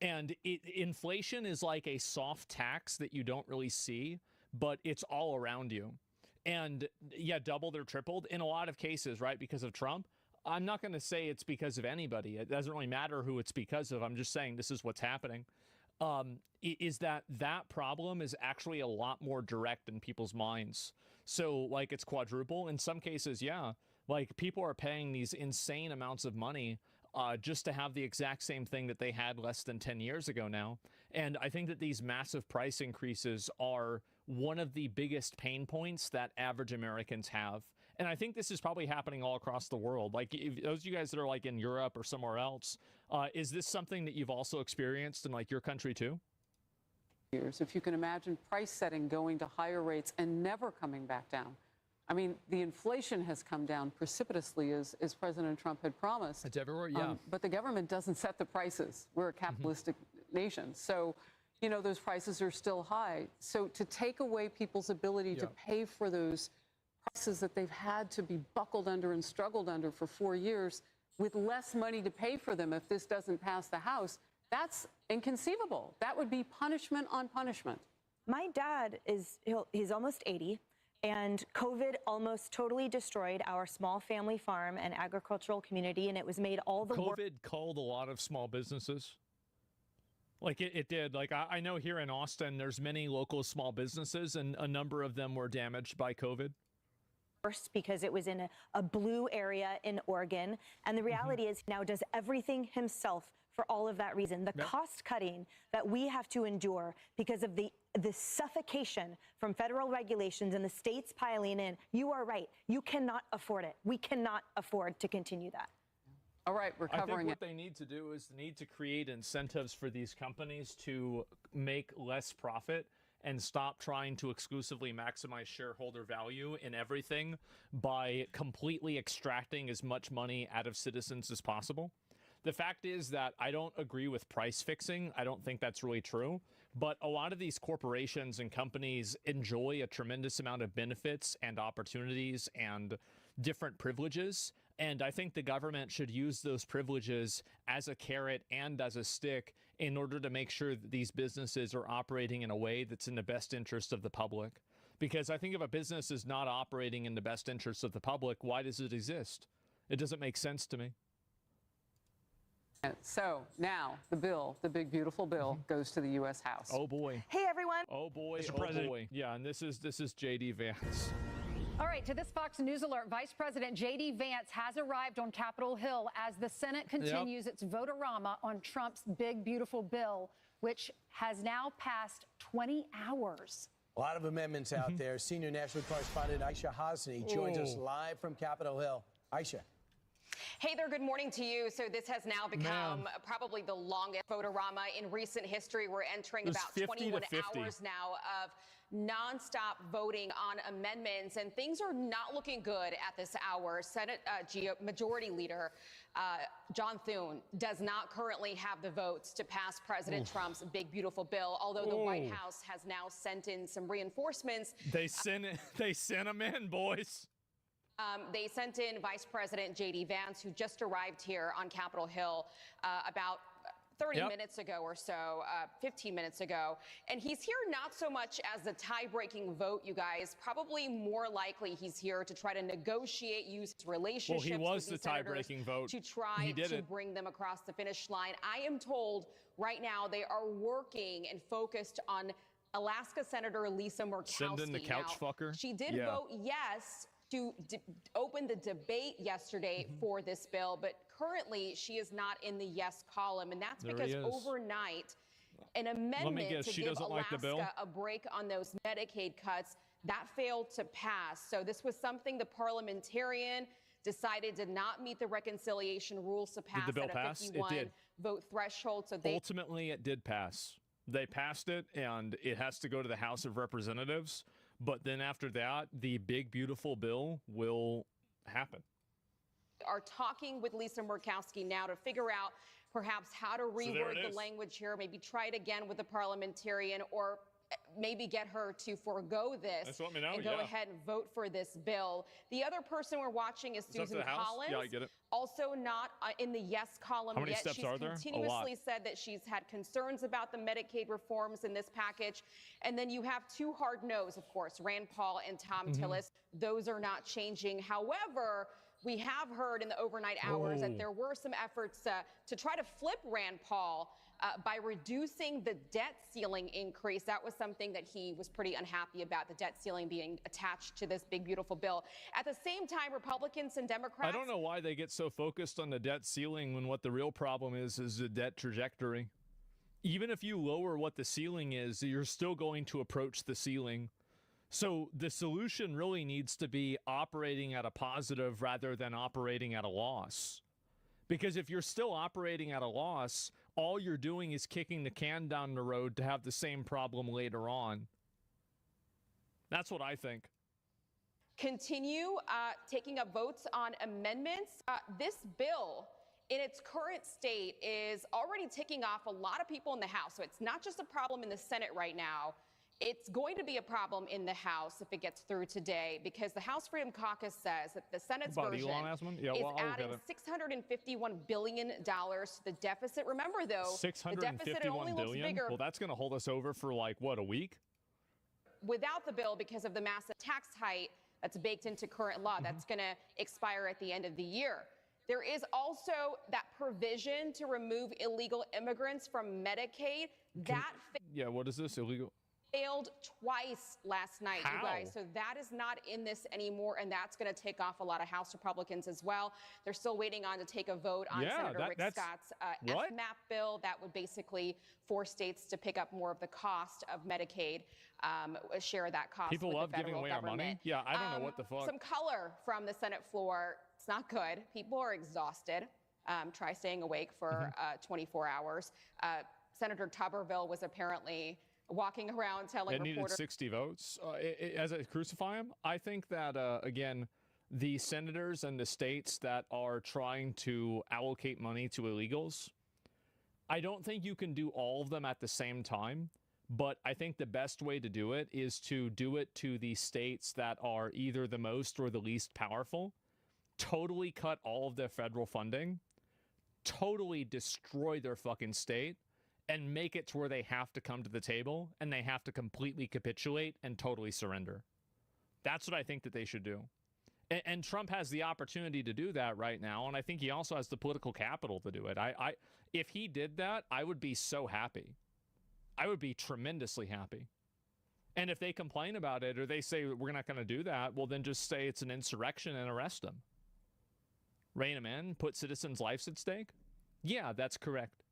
And inflation is like a soft tax that you don't really see, but it's all around you. And yeah, doubled or tripled in a lot of cases, right? Because of Trump. I'm not going to say it's because of anybody. It doesn't really matter who it's because of. I'm just saying this is what's happening. Is that problem is actually a lot more direct in people's minds. So like it's quadruple in some cases. Yeah. Like people are paying these insane amounts of money just to have the exact same thing that they had less than 10 years ago now. And I think that these massive price increases are one of the biggest pain points that average Americans have. And I think this is probably happening all across the world. Like if those of you guys that are like in Europe or somewhere else, is this something that you've also experienced in like your country too? If you can imagine price setting going to higher rates and never coming back down. I mean, the inflation has come down precipitously as President Trump had promised. It's everywhere, yeah. But the government doesn't set the prices. We're a capitalistic nation. So, you know, those prices are still high. So to take away people's ability to pay for those prices that they've had to be buckled under and struggled under for 4 years with less money to pay for them if this doesn't pass the House, that's inconceivable. That would be punishment on punishment. My dad he's almost 80. And COVID almost totally destroyed our small family farm and agricultural community, and it was made all the work. COVID culled a lot of small businesses. Like it did. Like I know here in Austin, there's many local small businesses, and a number of them were damaged by COVID. First, because it was in a blue area in Oregon, and the reality is he now does everything himself for all of that reason. The cost cutting that we have to endure because of the suffocation from federal regulations and the states piling in, you are right. You cannot afford it. We cannot afford to continue that. All right, we're covering I think what they need to do is they need to create incentives for these companies to make less profit and stop trying to exclusively maximize shareholder value in everything by completely extracting as much money out of citizens as possible. The fact is that I don't agree with price fixing. I don't think that's really true. But a lot of these corporations and companies enjoy a tremendous amount of benefits and opportunities and different privileges. And I think the government should use those privileges as a carrot and as a stick in order to make sure that these businesses are operating in a way that's in the best interest of the public. Because I think if a business is not operating in the best interest of the public, why does it exist? It doesn't make sense to me. So now the bill, the big, beautiful bill, goes to the U.S. House. Oh, boy. Hey, everyone. Oh, boy. Oh, boy. Yeah, and this is J.D. Vance. All right, to this Fox News alert, Vice President J.D. Vance has arrived on Capitol Hill as the Senate continues its vote-a-rama on Trump's big, beautiful bill, which has now passed 20 hours. A lot of amendments out there. Senior national correspondent Aisha Hasni joins us live from Capitol Hill. Aisha. Hey there, good morning to you. So this has now become probably the longest vote-a-rama in recent history. We're entering about 21 hours now of nonstop voting on amendments, and things are not looking good at this hour. Senate Majority Leader John Thune does not currently have the votes to pass President Trump's big, beautiful bill, although the White House has now sent in some reinforcements. They sent them in, boys. They sent in Vice President J.D. Vance, who just arrived here on Capitol Hill about 30 minutes ago or so, 15 minutes ago. And he's here not so much as the tie-breaking vote, you guys. Probably more likely he's here to try to negotiate, use relationships he was with the tie-breaking vote. To try to bring them across the finish line. I am told right now they are working and focused on Alaska Senator Lisa Murkowski. Send in the couch fucker. She did vote yes to open the debate yesterday for this bill, but currently she is not in the yes column, and that's because overnight an amendment to give Alaska a break on those Medicaid cuts, that failed to pass. So this was something the parliamentarian decided did not meet the reconciliation rules to pass at a 51 vote threshold. So ultimately it did pass. They passed it, and it has to go to the House of Representatives. But then after that, the big, beautiful bill will happen. Are talking with Lisa Murkowski now to figure out perhaps how to reword the language here, maybe try it again with the parliamentarian, or maybe get her to forego this and go ahead and vote for this bill. The other person we're watching is Susan Collins. Yeah, I get it. Also not in the yes column How many yet. steps She's are there? continuously said that she's had concerns about the Medicaid reforms in this package. And then you have two hard no's, of course, Rand Paul and Thom Tillis. Those are not changing. However, we have heard in the overnight hours that there were some efforts to try to flip Rand Paul by reducing the debt ceiling increase. That was something that he was pretty unhappy about, the debt ceiling being attached to this big, beautiful bill. At the same time, Republicans and Democrats... I don't know why they get so focused on the debt ceiling when what the real problem is the debt trajectory. Even if you lower what the ceiling is, you're still going to approach the ceiling. So the solution really needs to be operating at a positive rather than operating at a loss. Because if you're still operating at a loss, all you're doing is kicking the can down the road to have the same problem later on. That's what I think. Continue taking up votes on amendments. This bill, in its current state, is already ticking off a lot of people in the House. So it's not just a problem in the Senate right now. It's going to be a problem in the House if it gets through today, because the House Freedom Caucus says that the Senate's version is adding $651 billion to the deficit. Remember, though, the deficit only looks bigger. Well, that's going to hold us over for, like, what, a week? Without the bill, because of the massive tax hike that's baked into current law, that's going to expire at the end of the year. There is also that provision to remove illegal immigrants from Medicaid. What is this, illegal? Failed twice last night, you guys. So that is not in this anymore, and that's going to take off a lot of House Republicans as well. They're still waiting on to take a vote on Senator Rick Scott's FMAP bill that would basically force states to pick up more of the cost of Medicaid, share that cost People with love the federal giving away government. our money. Yeah, I don't know what the fuck. Some color from the Senate floor. It's not good. People are exhausted. Try staying awake for 24 hours. Senator Tuberville was apparently walking around telling reporters... It needed 60 votes. As I crucify him, I think that, again, the senators and the states that are trying to allocate money to illegals, I don't think you can do all of them at the same time, but I think the best way to do it is to do it to the states that are either the most or the least powerful, totally cut all of their federal funding, totally destroy their fucking state, and make it to where they have to come to the table and they have to completely capitulate and totally surrender. That's what I think that they should do. And Trump has the opportunity to do that right now, and I think he also has the political capital to do it. If he did that, I would be so happy. I would be tremendously happy. And if they complain about it or they say we're not going to do that, well, then just say it's an insurrection and arrest them. Rein them in, put citizens' lives at stake? Yeah, that's correct.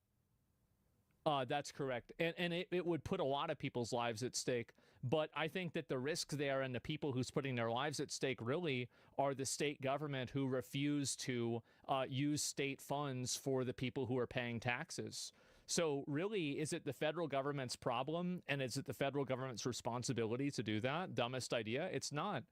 That's correct. And it would put a lot of people's lives at stake. But I think that the risk there and the people who's putting their lives at stake really are the state government who refuse to use state funds for the people who are paying taxes. So really, is it the federal government's problem, and is it the federal government's responsibility to do that? Dumbest idea? It's not.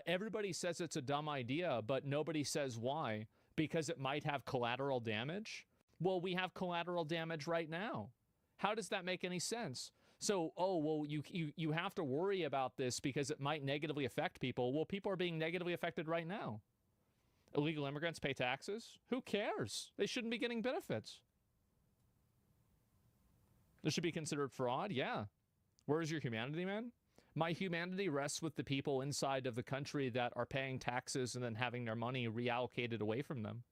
Everybody says it's a dumb idea, but nobody says why. Because it might have collateral damage? Well, we have collateral damage right now. How does that make any sense? So, oh, well, you have to worry about this because it might negatively affect people. Well, people are being negatively affected right now. Illegal immigrants pay taxes? Who cares? They shouldn't be getting benefits. This should be considered fraud? Yeah. Where's your humanity, man? My humanity rests with the people inside of the country that are paying taxes and then having their money reallocated away from them.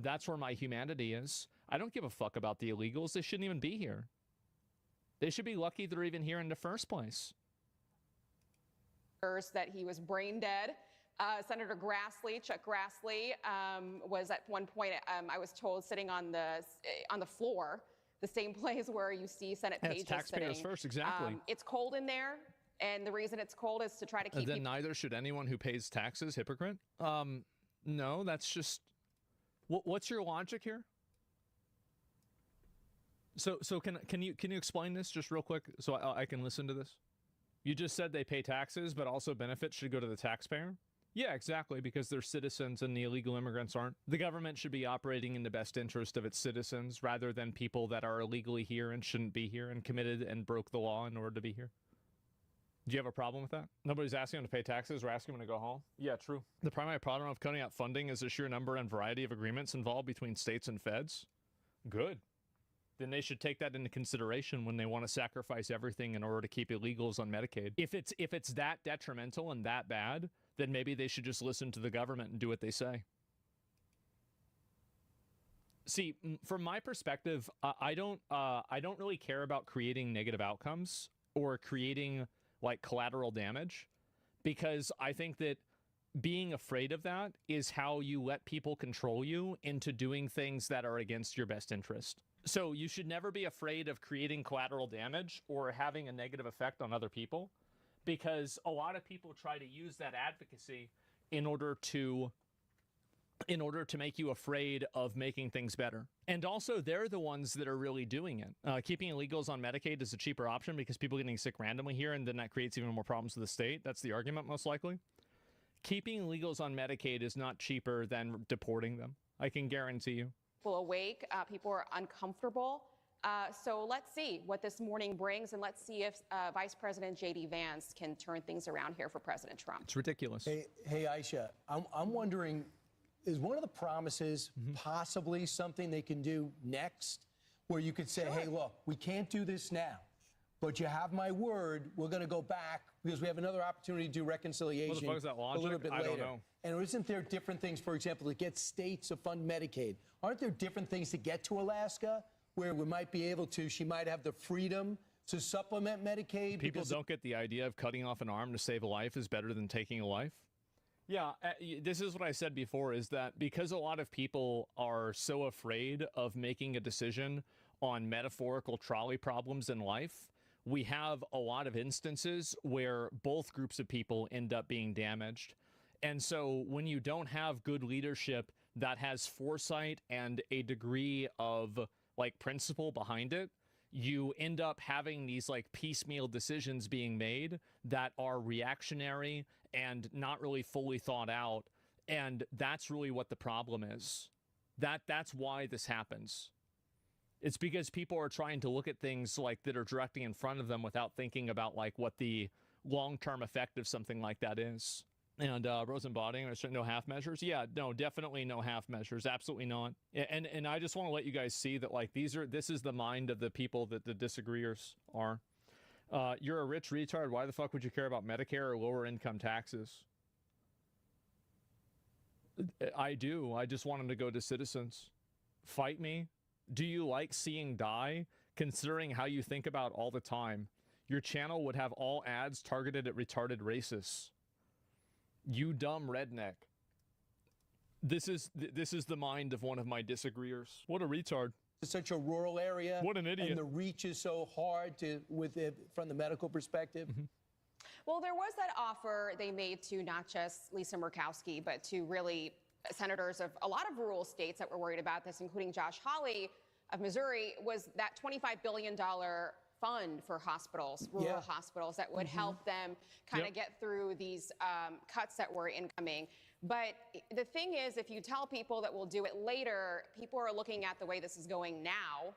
That's where my humanity is. I don't give a fuck about the illegals. They shouldn't even be here. They should be lucky they're even here in the first place. That he was brain dead. Senator Grassley, Chuck Grassley, was at one point, I was told, sitting on the floor, the same place where you see Senate pages sitting. Taxpayers first, exactly. It's cold in there, and the reason it's cold is to try to keep. Then neither should anyone who pays taxes. Hypocrite. No, that's just. What's your logic here? So can you explain this just real quick so I can listen to this? You just said they pay taxes, but also benefits should go to the taxpayer? Yeah, exactly, because they're citizens and the illegal immigrants aren't. The government should be operating in the best interest of its citizens rather than people that are illegally here and shouldn't be here and committed and broke the law in order to be here. Do you have a problem with that? Nobody's asking them to pay taxes or asking them to go home? Yeah, true. The primary problem of cutting out funding is the sheer number and variety of agreements involved between states and feds. Good. Then they should take that into consideration when they want to sacrifice everything in order to keep illegals on Medicaid. If it's that detrimental and that bad, then maybe they should just listen to the government and do what they say. See, from my perspective, I don't really care about creating negative outcomes or creating like collateral damage, because I think that being afraid of that is how you let people control you into doing things that are against your best interest. So you should never be afraid of creating collateral damage or having a negative effect on other people, because a lot of people try to use that advocacy in order to make you afraid of making things better. And also, they're the ones that are really doing it. Keeping illegals on Medicaid is a cheaper option because people are getting sick randomly here, and then that creates even more problems for the state. That's the argument, most likely. Keeping illegals on Medicaid is not cheaper than deporting them. I can guarantee you. People awake, people are uncomfortable. So let's see what this morning brings, and let's see if Vice President J.D. Vance can turn things around here for President Trump. It's ridiculous. Hey Aisha, I'm wondering, is one of the promises possibly something they can do next, where you could say, hey, look, we can't do this now, but you have my word, we're going to go back because we have another opportunity to do reconciliation what the fuck is that logic? A little bit later. I don't know. And isn't there different things, for example, to get states to fund Medicaid? Aren't there different things to get to Alaska where we might be able to, she might have the freedom to supplement Medicaid? People don't get the idea of cutting off an arm to save a life is better than taking a life. Yeah, this is what I said before, is that because a lot of people are so afraid of making a decision on metaphorical trolley problems in life, we have a lot of instances where both groups of people end up being damaged. And so when you don't have good leadership that has foresight and a degree of like principle behind it, you end up having these like piecemeal decisions being made that are reactionary and not really fully thought out. And that's really what the problem is. That's why this happens. It's because people are trying to look at things like that are directly in front of them without thinking about like what the long-term effect of something like that is. And Rosenbotting, no half measures? Yeah, no, definitely no half measures. Absolutely not. And I just want to let you guys see that like this is the mind of the people that the disagreeers are. You're a rich retard. Why the fuck would you care about Medicare or lower income taxes? I do. I just want them to go to citizens. Fight me. Do you like seeing die? Considering how you think about all the time, your channel would have all ads targeted at retarded racists. You dumb redneck. This is the mind of one of my disagreeers. What a retard. to such a rural area. What an idiot. And the reach is so hard from the medical perspective. Well, there was that offer they made to not just Lisa Murkowski, but to really senators of a lot of rural states that were worried about this, including Josh Hawley of Missouri, was that $25 billion fund for hospitals, rural hospitals, that would help them kind of get through these cuts that were incoming. But the thing is, if you tell people that we'll do it later, people are looking at the way this is going now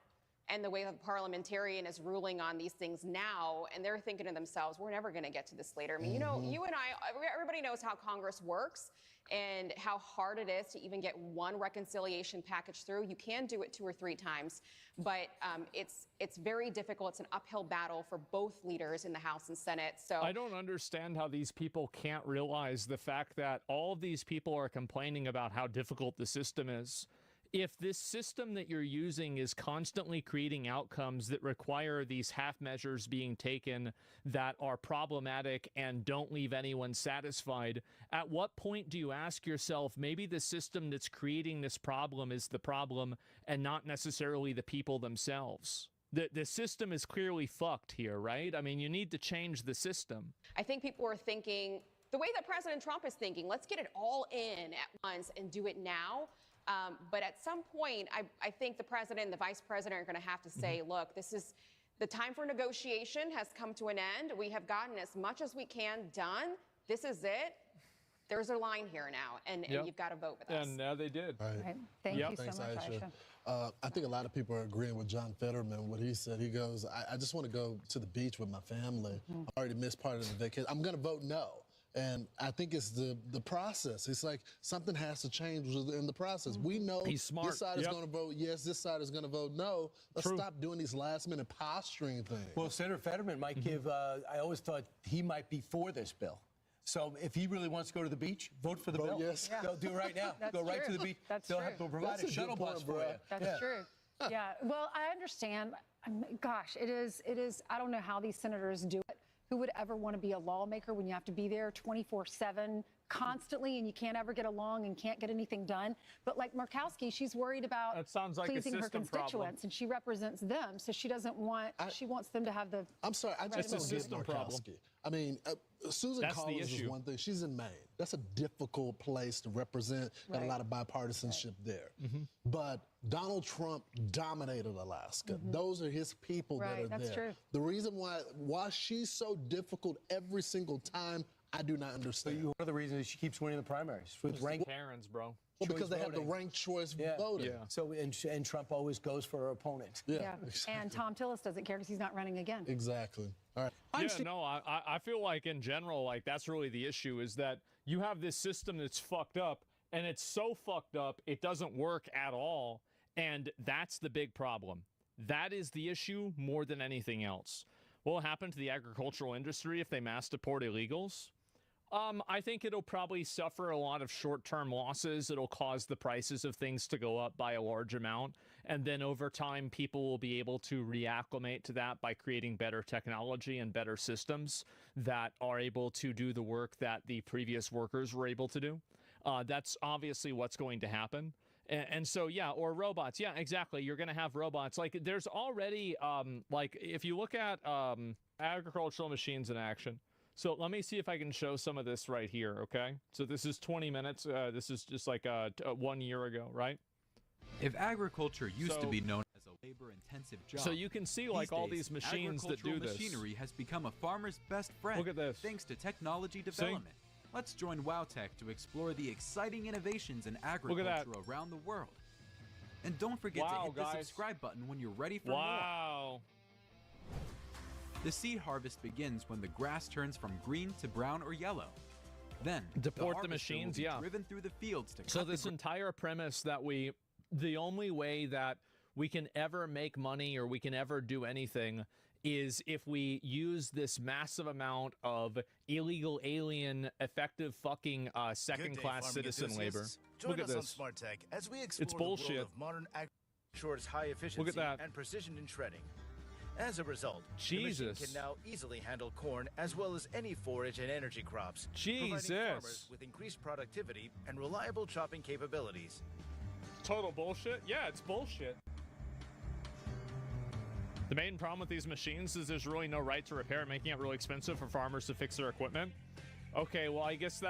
and the way the parliamentarian is ruling on these things now, and they're thinking to themselves, we're never going to get to this later. I mean, you know, you and I, everybody knows how Congress works and how hard it is to even get one reconciliation package through. You can do it 2 or 3 times, but it's very difficult. It's an uphill battle for both leaders in the House and Senate. So I don't understand how these people can't realize the fact that all of these people are complaining about how difficult the system is. If this system that you're using is constantly creating outcomes that require these half measures being taken that are problematic and don't leave anyone satisfied, at what point do you ask yourself, maybe the system that's creating this problem is the problem and not necessarily the people themselves? The system is clearly fucked here, right? I mean, you need to change the system. I think people are thinking the way that President Trump is thinking, let's get it all in at once and do it now. But at some point, I think the president and the vice president are going to have to say, look, this is the time for negotiation has come to an end. We have gotten as much as we can done. This is it. There's a line here now, and you've got to vote with us. And now they did. Right. Thank you Thanks, so much, Aisha. I think a lot of people are agreeing with John Fetterman, what he said. He goes, I just want to go to the beach with my family. I already missed part of the vacation. I'm going to vote no. And I think it's the process. It's like something has to change in the process. We know He's smart. This side is going to vote yes, this side is going to vote no. Let's stop doing these last-minute posturing things. Well, Senator Fetterman might give, I always thought he might be for this bill. So if he really wants to go to the beach, vote for the bill. Yes. Go do it right now. Go right to the beach. That's They'll provide a shuttle bus for you. That's true. Yeah. Well, I understand. Gosh, it is. I don't know how these senators do it. Who would ever want to be a lawmaker when you have to be there 24/7 constantly and you can't ever get along and can't get anything done? But like Murkowski, she's worried about pleasing her constituents, and she represents them, so she doesn't want. She wants them to have the. I'm sorry, I just don't get Murkowski. I mean, Susan Collins is one thing. She's in Maine. That's a difficult place to represent. Got a lot of bipartisanship there. But Donald Trump dominated Alaska. Those are his people that are there. True. The reason why she's so difficult every single time, I do not understand. One of the reasons she keeps winning the primaries with ranked Karens, bro. Well, because they have the ranked choice voting. Yeah. So and Trump always goes for her opponent. Yeah. And Tom Tillis doesn't care because he's not running again. Exactly. All right. I feel like in general, like that's really the issue, is that you have this system that's fucked up, and it's so fucked up it doesn't work at all, and that's the big problem. That is the issue more than anything else. What will happen to the agricultural industry if they mass deport illegals? I think it'll probably suffer a lot of short-term losses. It'll cause the prices of things to go up by a large amount. And then over time, people will be able to reacclimate to that by creating better technology and better systems that are able to do the work that the previous workers were able to do. That's obviously what's going to happen. And so, yeah, or robots. Yeah, exactly. You're going to have robots. Like, there's already, like, if you look at agricultural machines in action. So let me see if I can show some of this right here, okay? So this is 20 minutes. This is just like 1 year ago, right? If agriculture used to be known as a labor-intensive job, so you can see like all these machines that do this. Machinery has become a farmer's best friend. Look at this. Thanks to technology development. Let's join WowTech to explore the exciting innovations in agriculture around the world. And don't forget to hit the subscribe button when you're ready for more. The seed harvest begins when the grass turns from green to brown or yellow. Then deport the machines, driven through the fields to so this entire premise that the only way that we can ever make money or we can ever do anything is if we use this massive amount of illegal alien effective fucking second-class citizen labor. Join Look at us this. on SmartTech as we explore It's bullshit. the world of modern agriculture's high efficiency Look at that. and precision in shredding. As a result, Jesus. the machine can now easily handle corn as well as any forage and energy crops, providing farmers with increased productivity and reliable chopping capabilities. Total bullshit? Yeah, it's bullshit. main problem with these machines is there's really no right to repair, making it really expensive for farmers to fix their equipment. Okay, well, I guess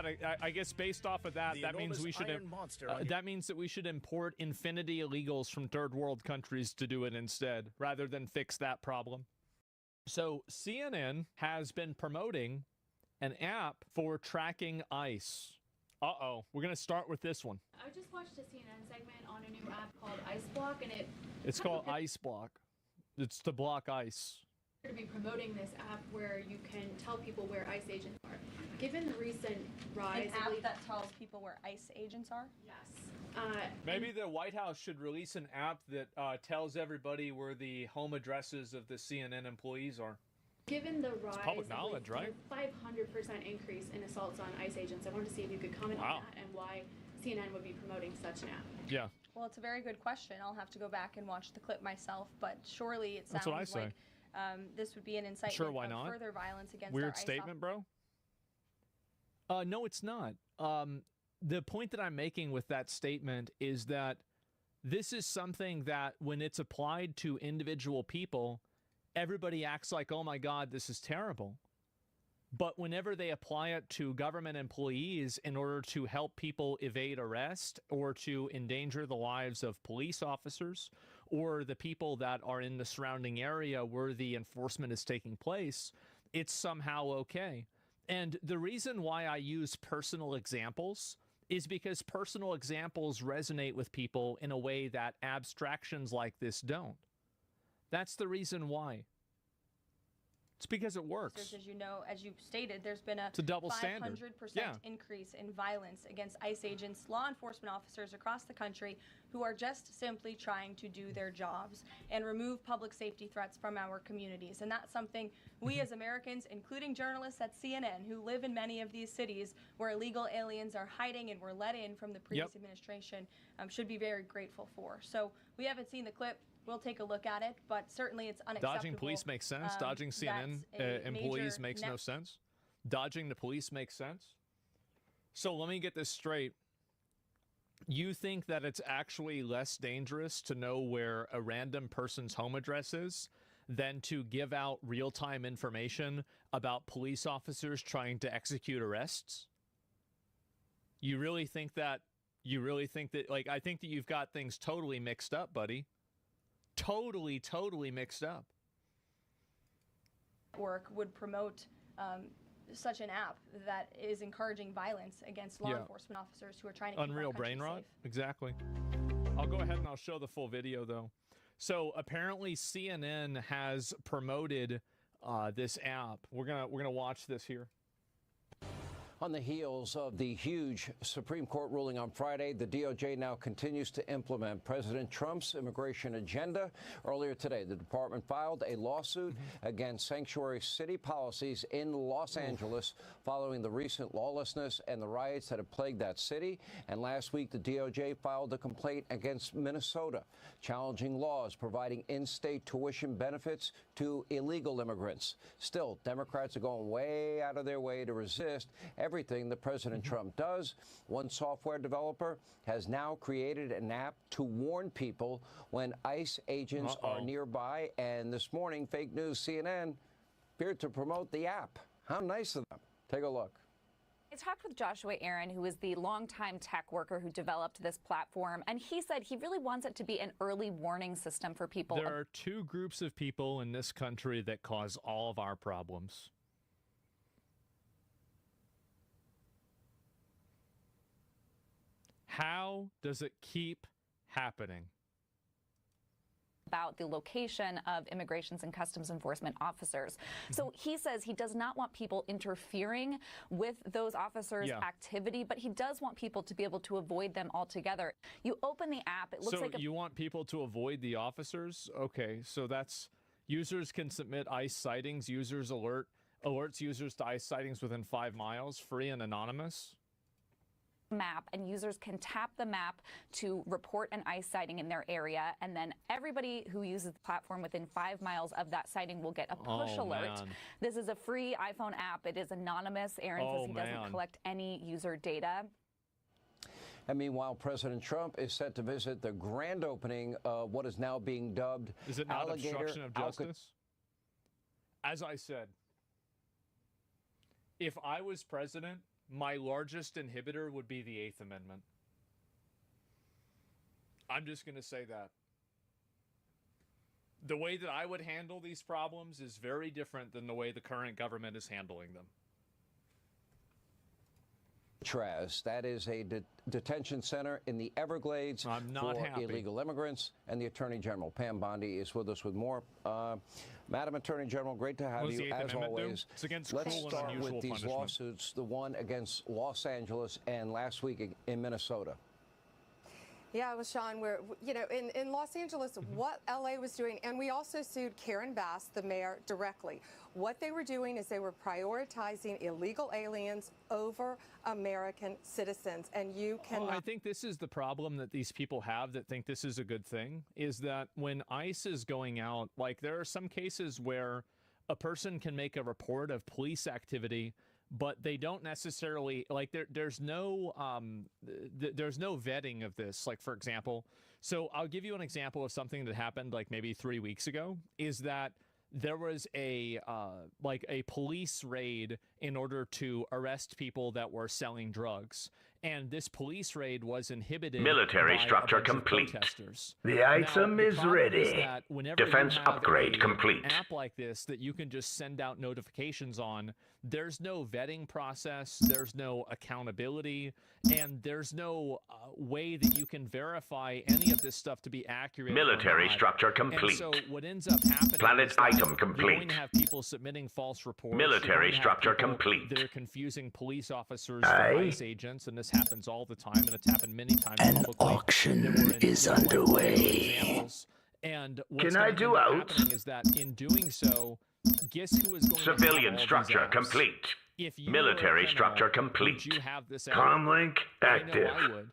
based off of that, that means we should that means that we should import infinity illegals from third world countries to do it instead, rather than fix that problem. So CNN has been promoting an app for tracking ICE. Uh-oh, we're gonna start with this one. I just watched a CNN segment on a new app called Ice Block, and it's called Ice Block. It's to block ice. To be promoting this app where you can tell people where ICE agents are. Given the recent rise, an app that tells people where ICE agents are. Yes. Maybe the White House should release an app that tells everybody where the home addresses of the CNN employees are. Given the rise, it's public knowledge, right? 500% increase in assaults on ICE agents. I wanted to see if you could comment on that and why CNN would be promoting such an app. Yeah. Well, it's a very good question. I'll have to go back and watch the clip myself, but surely it sounds That's what I say. like this would be an incitement Sure, why of not? further violence against Weird our ICE statement, bro. No, it's not. The point that I'm making with that statement is that this is something that when it's applied to individual people, everybody acts like, oh my God, this is terrible. But whenever they apply it to government employees in order to help people evade arrest or to endanger the lives of police officers or the people that are in the surrounding area where the enforcement is taking place, it's somehow okay. And the reason why I use personal examples is because personal examples resonate with people in a way that abstractions like this don't. That's the reason why. It's because it works. As you know, as you stated, there's been a double 500% standard. Yeah. increase in violence against ICE agents, law enforcement officers across the country who are just simply trying to do their jobs and remove public safety threats from our communities. And that's something we as Americans, including journalists at CNN who live in many of these cities where illegal aliens are hiding and were let in from the previous administration, should be very grateful for. So we haven't seen the clip. We'll take a look at it, but certainly it's unacceptable. Dodging police makes sense. Dodging CNN employees makes no sense. Dodging the police makes sense. So let me get this straight. You think that it's actually less dangerous to know where a random person's home address is than to give out real-time information about police officers trying to execute arrests? You really think that, like, I think that you've got things totally mixed up, buddy. Totally mixed up. Work would promote such an app that is encouraging violence against law enforcement officers who are trying to keep Unreal our country brain rot. safe. Exactly. I'll go ahead and I'll show the full video though. So apparently CNN has promoted this app. We're gonna watch this here. On the heels of the huge Supreme Court ruling on Friday, the DOJ now continues to implement President Trump's immigration agenda. Earlier today, the department filed a lawsuit against sanctuary city policies in Los Angeles following the recent lawlessness and the riots that have plagued that city. And last week, the DOJ filed a complaint against Minnesota, challenging laws providing in-state tuition benefits to illegal immigrants. Still, Democrats are going way out of their way to resist everything that President Trump does. One software developer has now created an app to warn people when ICE agents are nearby. And this morning, fake news CNN appeared to promote the app. How nice of them. Take a look. I talked with Joshua Aaron, who is the longtime tech worker who developed this platform, and he said he really wants it to be an early warning system for people. There are two groups of people in this country that cause all of our problems. How does it keep happening? About the location of immigrations and customs enforcement officers. So he says he does not want people interfering with those officers' activity, but he does want people to be able to avoid them altogether. You open the app, it looks like you want people to avoid the officers? Okay, so that's users can submit ICE sightings. Users alerts users to ICE sightings within 5 miles, free and anonymous. Map, and users can tap the map to report an ICE sighting in their area, and then everybody who uses the platform within 5 miles of that sighting will get a push alert. Man. This is a free iPhone app. It is anonymous. Aaron says he doesn't collect any user data. And meanwhile, President Trump is set to visit the grand opening of what is now being dubbed Is it not obstruction of justice? As I said, if I was president, my largest inhibitor would be the 8th Amendment. I'm just going to say that. The way that I would handle these problems is very different than the way the current government is handling them. Alcatraz, that is a detention center in the Everglades for illegal immigrants, and the Attorney General, Pam Bondi, is with us with more. Madam Attorney General, great to have you, as always. It's against Let's cruel and start unusual with these punishment. lawsuits, the one against Los Angeles and last week in Minnesota. Yeah, well, Sean, we're, in Los Angeles, what LA was doing, and we also sued Karen Bass, the mayor, directly. What they were doing is they were prioritizing illegal aliens over American citizens, and you cannot. Well, I think this is the problem that these people have that think this is a good thing, is that when ICE is going out, like there are some cases where a person can make a report of police activity, but they don't necessarily, like there's no vetting of this. Like, for example, so I'll give you an example of something that happened like maybe 3 weeks ago, is that there was a police raid in order to arrest people that were selling drugs. And this police raid was inhibited. Military by structure a bunch of complete. Protesters. The item Now, the is problem ready. that whenever Defense you have upgrade an complete. app like this that you can just send out notifications on, there's no vetting process, there's no accountability, and there's no way that you can verify any of this stuff to be accurate. Military or not. structure complete. And so what ends up happening Planet is that item you're complete. going to have people submitting false reports. Military You're going to have structure people complete. that are confusing police officers Aye. for ICE agents, and this happens all the time, and it's happened many times. An publicly. auction is underway. And what's Can gonna I end do up out? happening is that in doing so, guess who is going to Civilian have all these structure apps? complete. If you Military were a criminal, structure would complete. you have this app? Comlink I active. know I would.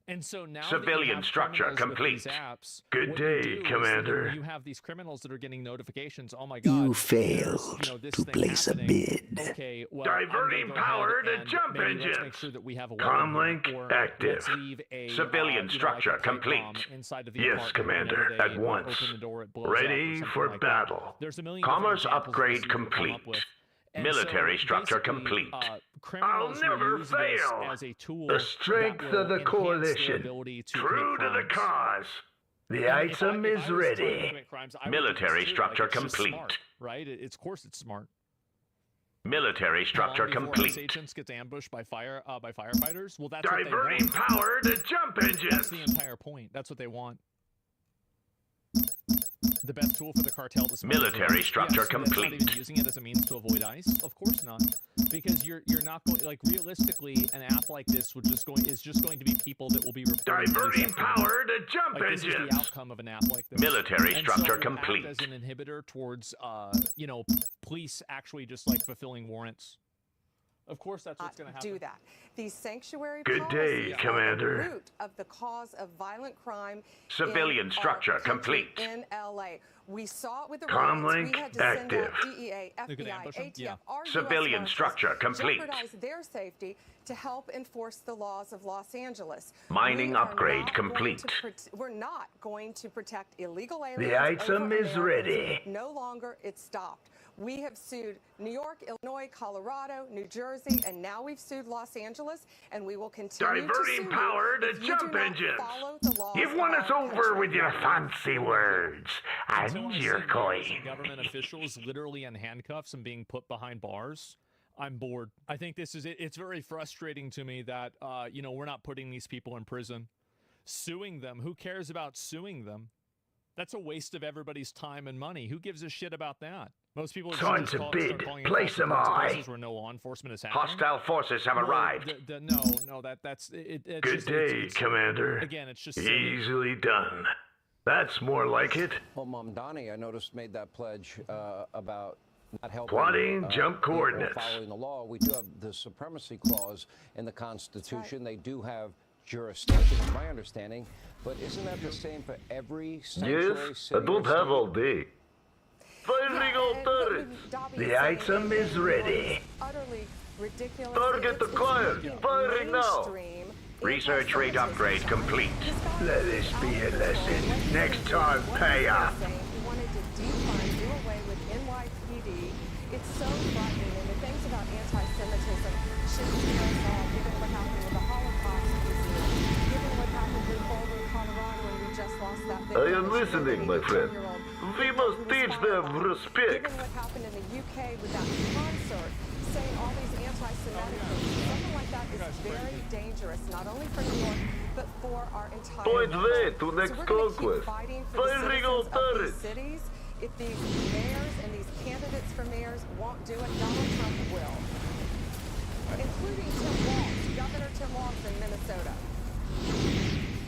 And so now that Civilian you have structure criminals with these complete. apps, Good what you day, do is that Commander. You have these criminals that are getting notifications. Oh my God! You there's, failed this to thing place a happening. bid. Okay, well, I'm Diverting gonna go power ahead to and jump maybe Let's make engines. sure that we have a weapon Comlink here, or active. let's leave a Civilian structure like a pipe complete. bomb inside of the Yes, apartment, Commander, and whenever at they once. Open the door, it blows Ready up or for something like battle. That. There's a million Commerce different examples of upgrade this you can come complete. up with. And Military so structure basically, complete. I'll I'll never fail. As a tool The strength that will of the enhance their coalition. ability to True commit to the crimes. cause. The And if I- item if I is was trying to ready. commit crimes, I would do this Military too. structure Like, it's just complete. smart, right? Of course, it's smart. Military structure How long before complete. ICE agents gets ambushed by firefighters. Well, that's Diverting what they want. power to jump engines. That's the entire point. That's what they want. The best tool for the cartel to smuggle Military drugs. structure Yes, complete. That's not even using it as a means to avoid ICE. Of course not, because you're not going, like, realistically, an app like this is just going to be people that will be reporting Diverting police power activity. to jump Like, this is engines. the outcome of an app like this. Military And structure so complete. Act as an inhibitor towards, police actually just like fulfilling warrants. Of course, that's what's going to happen. Do that. These sanctuary Good day, policies Commander. are the root of the cause of violent crime. Civilian in structure our country, complete. in LA. We saw it with the Comlink riots. We had to send out active. DEA, They could FBI, ambush 'em? ATF, Yeah. our US Civilian Marshals structure complete. jeopardize their safety to help enforce the laws of Los Angeles. Mining We are upgrade not going complete. to we're not going to protect illegal aliens. The item over is Americans. ready. No longer. It's stopped. We have sued New York, Illinois, Colorado, New Jersey, and now we've sued Los Angeles, and we will continue to Diverting sue power you to if you jump do not engines. follow the laws You've of won us our over country. with your fancy words Until and I your see guards and coin. government officials literally in handcuffs and being put behind bars, I'm bored. I think this is it. It's very frustrating to me that we're not putting these people in prison. Suing them, who cares about suing them? That's a waste of everybody's time and money. Who gives a shit about that? Most people just Time just to start bid. calling it Place false am I. places where no law enforcement is happening. Hostile forces have arrived. That's it. It's Good just, day, it's, Commander. Again, it's just silly. Easily done. That's more like it. Well, Mamdani, I noticed, made that pledge about not helping. Plotting jump people coordinates. Following the law. We do have the supremacy clause in the Constitution. They do have jurisdiction, is my understanding. But isn't that the same for every sanctuary Yes, city I don't or have state? all day. Firing all turrets. The item is ready. Utterly ridiculous. Target It's acquired. making Firing now. mainstream Research rate upgrade complete. Let this be a lesson. Next time, pay up. He wanted to defund, do away with NYPD. It's so frightening, and the things about anti-Semitism should scare us all, given what happened with the Holocaust Museum, given what happened in Boulder, Colorado, when we just lost that victim. I am listening, my friend. We must teach them respect. Given what happened in the UK with that concert, saying all these anti-Semitic things, something like that is very dangerous, not only for New York, but for our entire Point way to world. next So we're going to conquest. keep fighting for the Firing citizens on of turrets. these cities. If these mayors and these candidates for mayors won't do it, Donald Trump will. Including Tim Walz, Governor Tim Walz in Minnesota.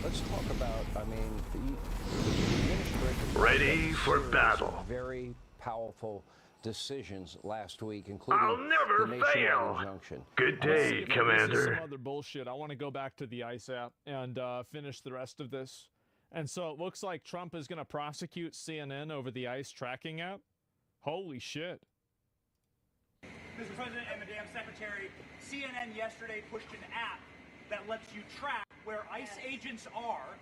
Let's talk about, I mean, the administration... Ready for battle. Very powerful decisions last week, including I'll never the nationwide fail. injunction. Good day, This is Commander. some other bullshit. I want to go back to the ICE app and finish the rest of this. And so it looks like Trump is going to prosecute CNN over the ICE tracking app. Holy shit. Mr. President and Madam Secretary, CNN yesterday pushed an app that lets you track where ICE agents are.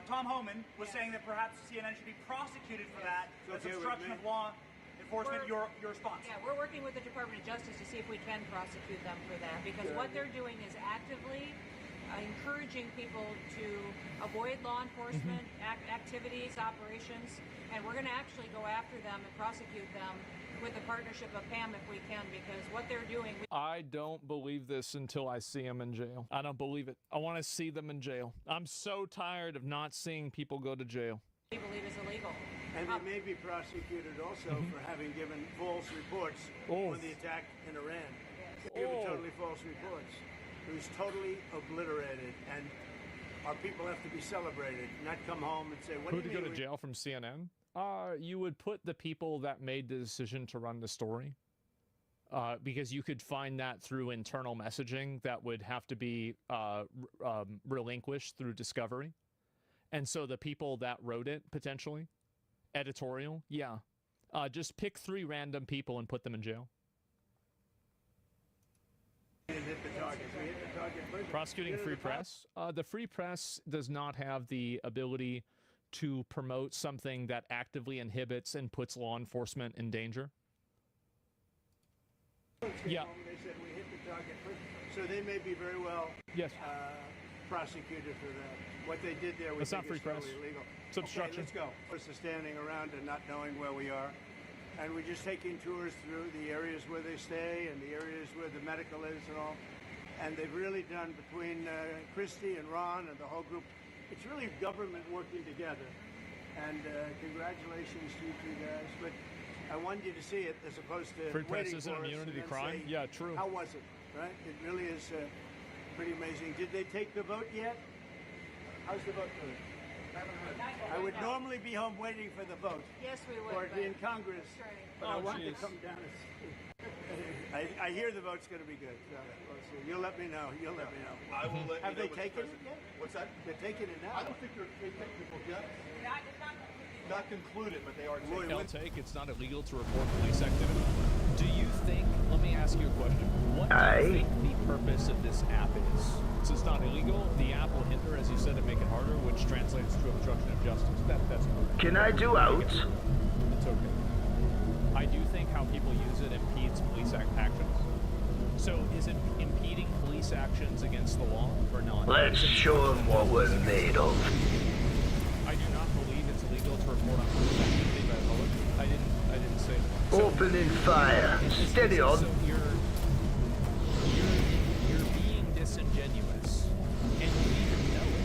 Tom Homan was saying that perhaps CNN should be prosecuted for that. That's obstruction of law enforcement. Your response? Yeah, we're working with the Department of Justice to see if we can prosecute them for that, because what they're doing is actively encouraging people to avoid law enforcement activities, operations, and we're going to actually go after them and prosecute them with the partnership of PAM if we can, because what they're doing... I don't believe this until I see them in jail. I don't believe it. I want to see them in jail. I'm so tired of not seeing people go to jail. We believe is illegal. And they may be prosecuted also for having given false reports on the attack in Iran. Given totally false reports. It was totally obliterated, and our people have to be celebrated, not come home and say, what do you mean? Who to go to jail from CNN? You would put the people that made the decision to run the story, because you could find that through internal messaging that would have to be relinquished through discovery. And so the people that wrote it, potentially, editorial, yeah. Just pick 3 random people and put them in jail. Prosecuting free press. The free press does not have the ability to promote something that actively inhibits and puts law enforcement in danger. Yeah. They said we hit the target, so they may be very well prosecuted for that. What they did there was not free press. Totally illegal. It's obstruction. Okay, let's go. It's the standing around and not knowing where we are. And we're just taking tours through the areas where they stay and the areas where the medical is and all. And they've really done, between Christie and Ron and the whole group, it's really government working together. And congratulations to you 2 guys. But I wanted you to see it as opposed to free press waiting isn't for immunity us and crime. say, Yeah, true. How was it? Right? It really is pretty amazing. Did they take the vote yet? How's the vote going? I would normally be home waiting for the vote. Yes, we would. Or be in Congress. But I want to come down and see. I hear the vote's going to be good. So you'll let me know. You'll let me know. I will let Have you know. they taken it yet? What's that? They're taking it now. I don't think they're technical yet. Not concluded, but they are taking Take. It's not illegal to report police activity. Do you think, let me ask you a question, what do you think the purpose of this app is? So it's not illegal, the app will hinder, as you said, and make it harder, which translates to obstruction of justice. That's okay. Can I do out? It's okay. I do think how people use it impedes police actions. So is it impeding police actions against the law or not? Let's show them what we're made of. I do not believe it's illegal to report on police activity by the public. I didn't say that. So, opening fire. Steady on. So you're being disingenuous, and you even know it.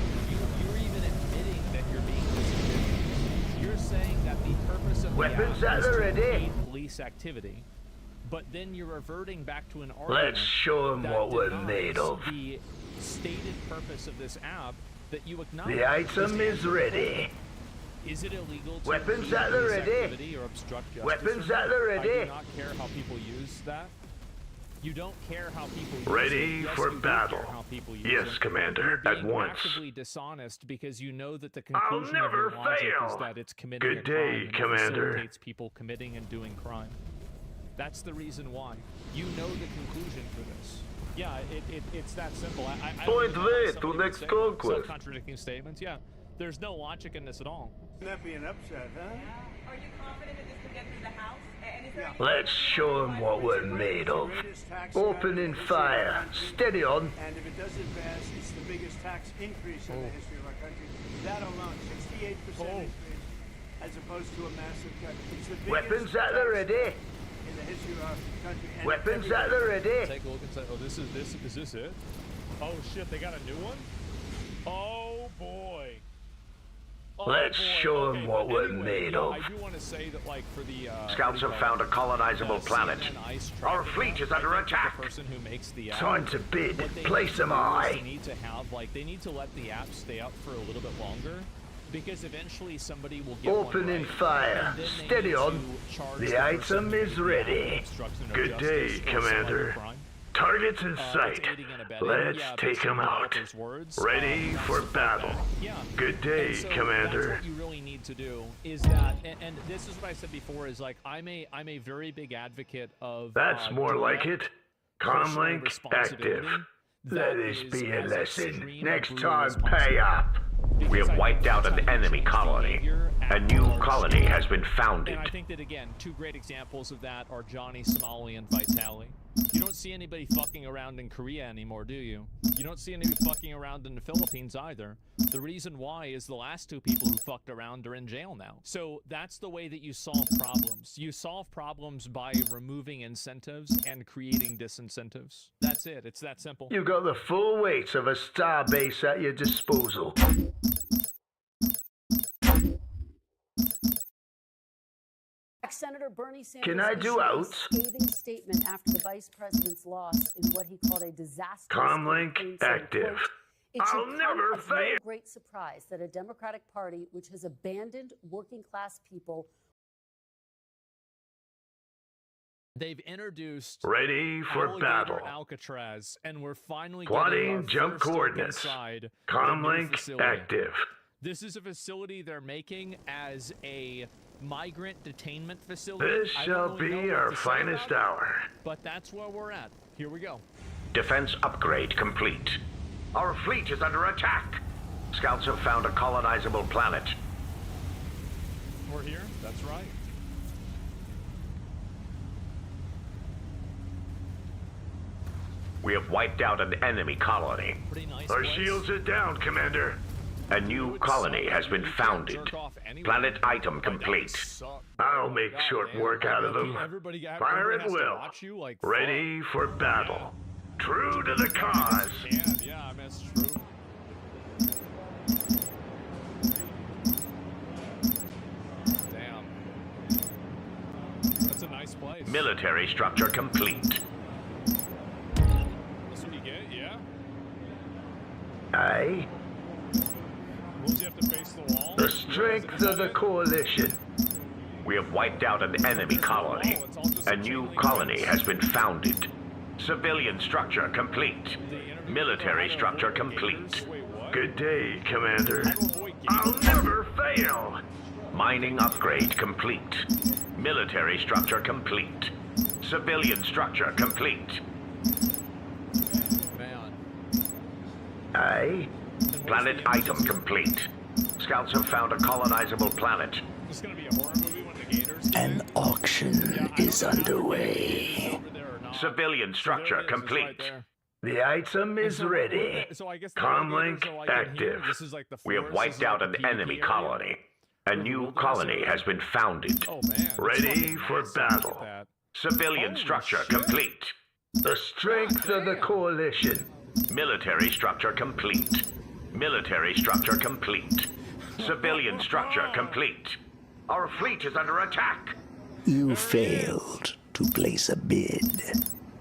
You're even admitting that you're being disingenuous. You're saying that the purpose of Weapons the app at is the to ready. impede police activity, but then you're reverting back to an argument. Let's show them what we're made of. The stated purpose of this app that you acknowledge. The item is ready. Is it illegal to Weapons at the ready. or obstruct justice? Weapons at the ready. I do not care how people use that. You don't care how people use Ready it. Yes, for you do battle. care how people use Yes, it. Commander, You're at being once. actively dishonest because you know that the I'll conclusion of never your logic fail. is that it's committing Good a day, crime and it Commander. facilitates people committing and doing crime. That's the reason why. You know the conclusion for this. Yeah, it's that simple. Point there to next conquest. Contradicting statements. Yeah, there's no logic in this at all. Wouldn't that be an upset, huh? Are you confident that this can get through the House? And is there Let's show them what we're made of. Opening fire. Steady on. And if it doesn't pass, it's the biggest tax increase in the history of our country. That alone, 68% increase, as opposed to a massive cut. It's the biggest Weapons at the ready. in the history of our country. And Weapons at the ready. Take a look and say, oh, is this it? Oh shit, they got a new one? Oh boy. Let's show them what we're made of. I do want to say that, like, for the Scouts have found a colonizable planet. Our fleet is under attack. The person who makes the app, Time to bid. what they Place them need to do is high. They need to have, like, they need to let the app stay up for a little bit longer, because eventually somebody will get Opening fire. Steady on. The item is ready. Good day, Commander. Targets in sight. Let's take them out. Ready for battle. Good day, Commander. What you really need to do is that, and this is what I said before, is like I'm a very big advocate of. That's more like it. Comlink active. Let this be a lesson. Next time, pay up. We have wiped out an enemy colony. A new colony has been founded. And I think that, again, two great examples of that are Johnny Somali and Vitali. You don't see anybody fucking around in Korea anymore, do you? You don't see anybody fucking around in the Philippines either. The reason why is the last two people who fucked around are in jail now. So that's the way that you solve problems. You solve problems by removing incentives and creating disincentives. That's it. It's that simple. You've got the full weight of a starbase at your disposal. Senator Bernie Sanders Can I do issued a outs? scathing statement after the vice president's loss in what he called a disaster. Comlink active. I'll never No fail. great surprise that a Democratic Party which has abandoned working class people. They've introduced Ready for Alligator battle. Alcatraz, and we're finally Plotting getting our jump first look coordinates. inside the new Comlink facility. active. This is a facility they're making as a migrant detainment facility. This I shall don't really know be what our to say finest about it, hour. but that's where we're at. Here we go. Defense upgrade complete. Our fleet is under attack. Scouts have found a colonizable planet. We're here. That's right. We have wiped out an enemy colony. Our shields are down, Commander. A new colony has been founded. Planet item complete. I'll make short work out of them. Fire at will. Ready for battle. True to the cause. Yeah, I mean, it's true. Damn. That's a nice place. Military structure complete. That's what you get, yeah? Aye. Means you have to face the wall. The strength of the coalition. We have wiped out an enemy colony. A new colony has been founded. Civilian structure complete. Military structure complete. Good day, Commander. I'll never fail. Mining upgrade complete. Military structure complete. Civilian structure complete. Aye. Planet item complete. Scouts have found a colonizable planet. This is gonna be a horror movie when the gators. An auction is underway. Civilian structure complete. The item is ready. Comlink active. We have wiped out an enemy colony. A new colony has been founded. Ready for battle. Civilian structure complete. The strength of the coalition. Military structure complete. Military structure complete. Civilian structure complete. Our fleet is under attack. You failed to place a bid.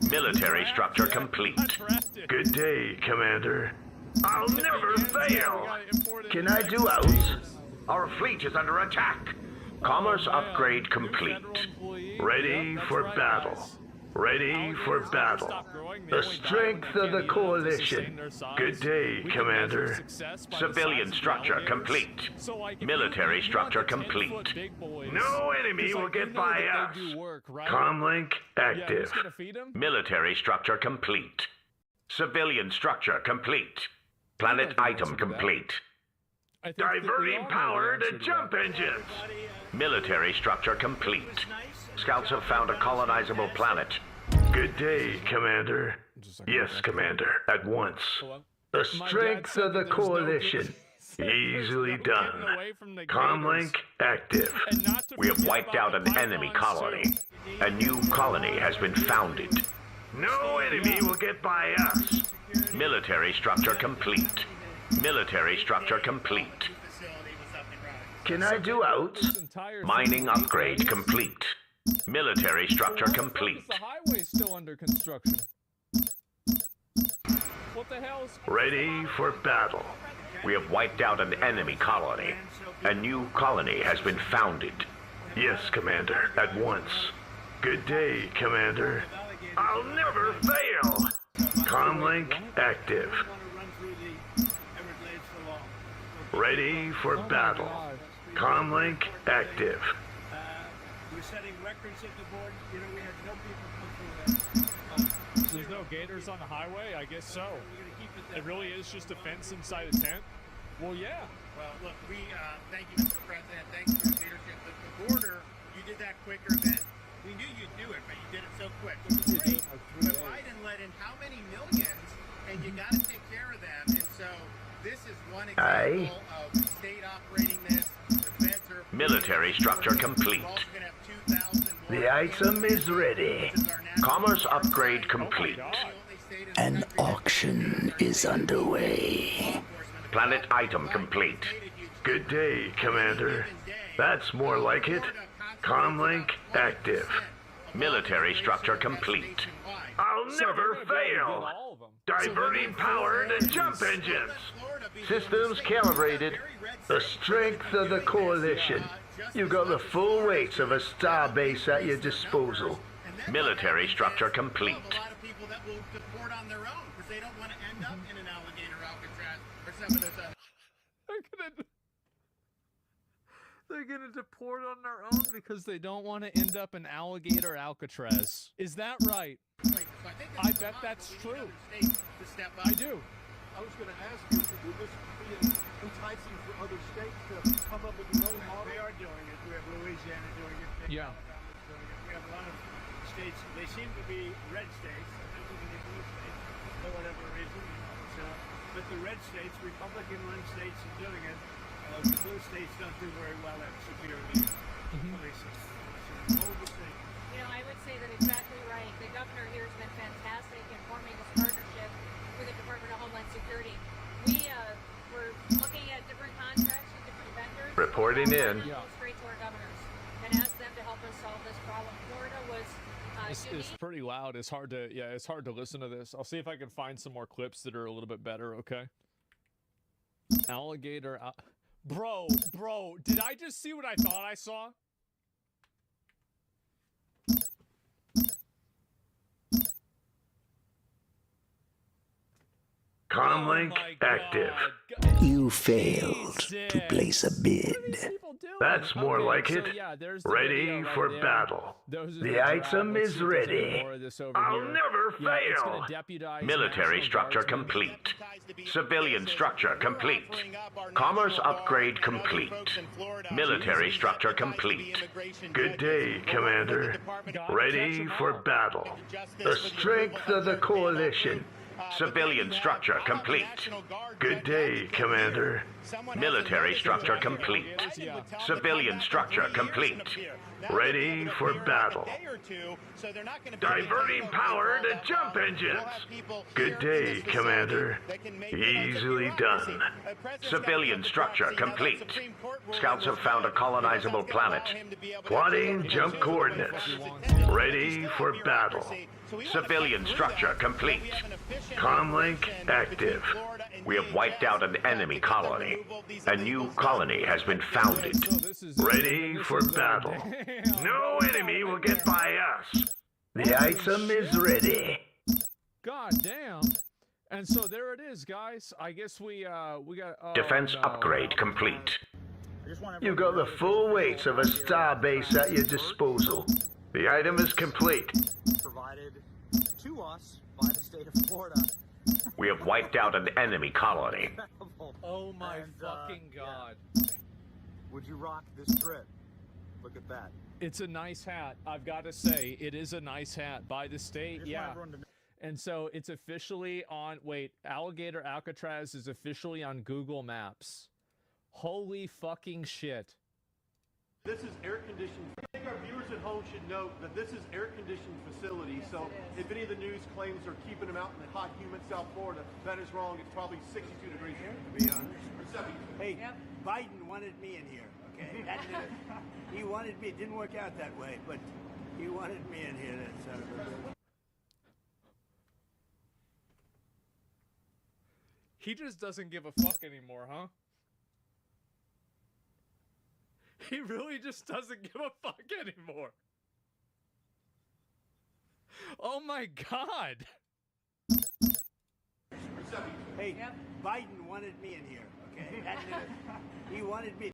Military structure complete. Good day, Commander. I'll never fail. Can I do outs? Our fleet is under attack. Commerce upgrade complete. Ready for battle. Ready for battle. The strength of the coalition. Good day, Commander. Civilian structure complete. Military structure complete. No enemy will get by us. Comlink active. Military structure complete. Civilian structure complete. Planet item complete. Diverting power to jump engines. Military structure complete. Scouts have found a colonizable planet. Good day, Commander. Yes, Commander, at once. The strength of the coalition. Easily done. Comlink active. We have wiped out an enemy colony. A new colony has been founded. No enemy will get by us. Military structure complete. Military structure complete. Can I do out? Mining upgrade complete. Military structure complete. The highway's still under construction. What the hell's... Ready for battle. We have wiped out an enemy colony. A new colony has been founded. Yes, Commander, at once. Good day, Commander. I'll never fail. Comlink active. Ready for battle. Comlink active. We're setting records at the board. You know, we had no people come through that. There's no gators on the highway? I guess so. It really is just a fence inside a tent? Well, yeah. Well, look, we thank you, Mr. President. Thanks for your leadership. The border, you did that quicker than we knew you'd do it, but you did it so quick, which is great. But Biden let in how many millions, and you got to take care of them. And so this is one example of state operating this. The feds are military structure complete. The item is ready. Commerce upgrade complete. An auction is underway. Planet item complete. Good day, Commander. That's more like it. Comlink active. Military structure complete. I'll never fail. Diverting power to jump engines. Systems calibrated. The strength of the coalition. You've got the full weight of a star base at your disposal. Military structure complete. A lot of people that will deport on their own because they don't want to end up in an alligator Alcatraz or some of those other. They're gonna deport on their own because they don't want to end up in alligator Alcatraz. Is that right? I bet that's true. I do. I was going to ask you, would this be enticing for other states to come up with their own model? They are doing it. We have Louisiana doing it. Yeah. We have a lot of states. They seem to be red states. They're moving to blue states for whatever reason. So, but the red states, Republican-run states, are doing it. The blue states don't do very well at security policing. So, you know, I would say that exactly right. The governor here has been fantastic in forming this partnership with the Department of Homeland Security. We were looking at different contracts with different vendors. Reporting in. Go straight to our governors and ask them to help us solve this problem. Florida was. It's pretty loud. It's hard to it's hard to listen to this. I'll see if I can find some more clips that are a little bit better. Okay. Alligator. Bro, did I just see what I thought I saw? Comlink active. You failed to place a bid. That's more like it. Ready for battle. The item is ready. I'll never fail. Military structure complete. Civilian structure complete. Commerce upgrade complete. Military structure complete. Good day, Commander. Ready for battle. The strength of the coalition. Civilian structure complete. Good day, Commander. Military structure complete. Civilian structure complete. Ready for battle. Diverting power to jump engines. Good day, Commander. Easily done. Civilian structure complete. Scouts have found a colonizable planet. Plotting jump coordinates. Ready for battle. Civilian structure complete. Comlink active. We have wiped out an enemy colony. A new colony has been founded. Ready for battle. No enemy will get by us. The item is ready. God damn. And so there it is, guys. I guess we got Defense upgrade complete. You've got the full weight of a starbase at your disposal. The item is complete. Provided to us by the state of Florida. We have wiped out an enemy colony. Oh my fucking God. Yeah. Would you rock this trip? Look at that. It's a nice hat. I've got to say, it is a nice hat by the state. Yeah. And so it's officially on, wait, Alligator Alcatraz is officially on Google Maps. Holy fucking shit. This is air-conditioned. I think our viewers at home should note that this is air-conditioned facility, yes, so if any of the news claims are keeping them out in the hot, humid South Florida, that is wrong. It's probably 62 degrees here, to be honest. Or 72. Hey, Biden wanted me in here, okay? He wanted me. It didn't work out that way, but he wanted me in here, that son of a bitch. He just doesn't give a fuck anymore, huh? He really just doesn't give a fuck anymore. Oh my God. Hey, Biden wanted me in here, okay? He wanted me.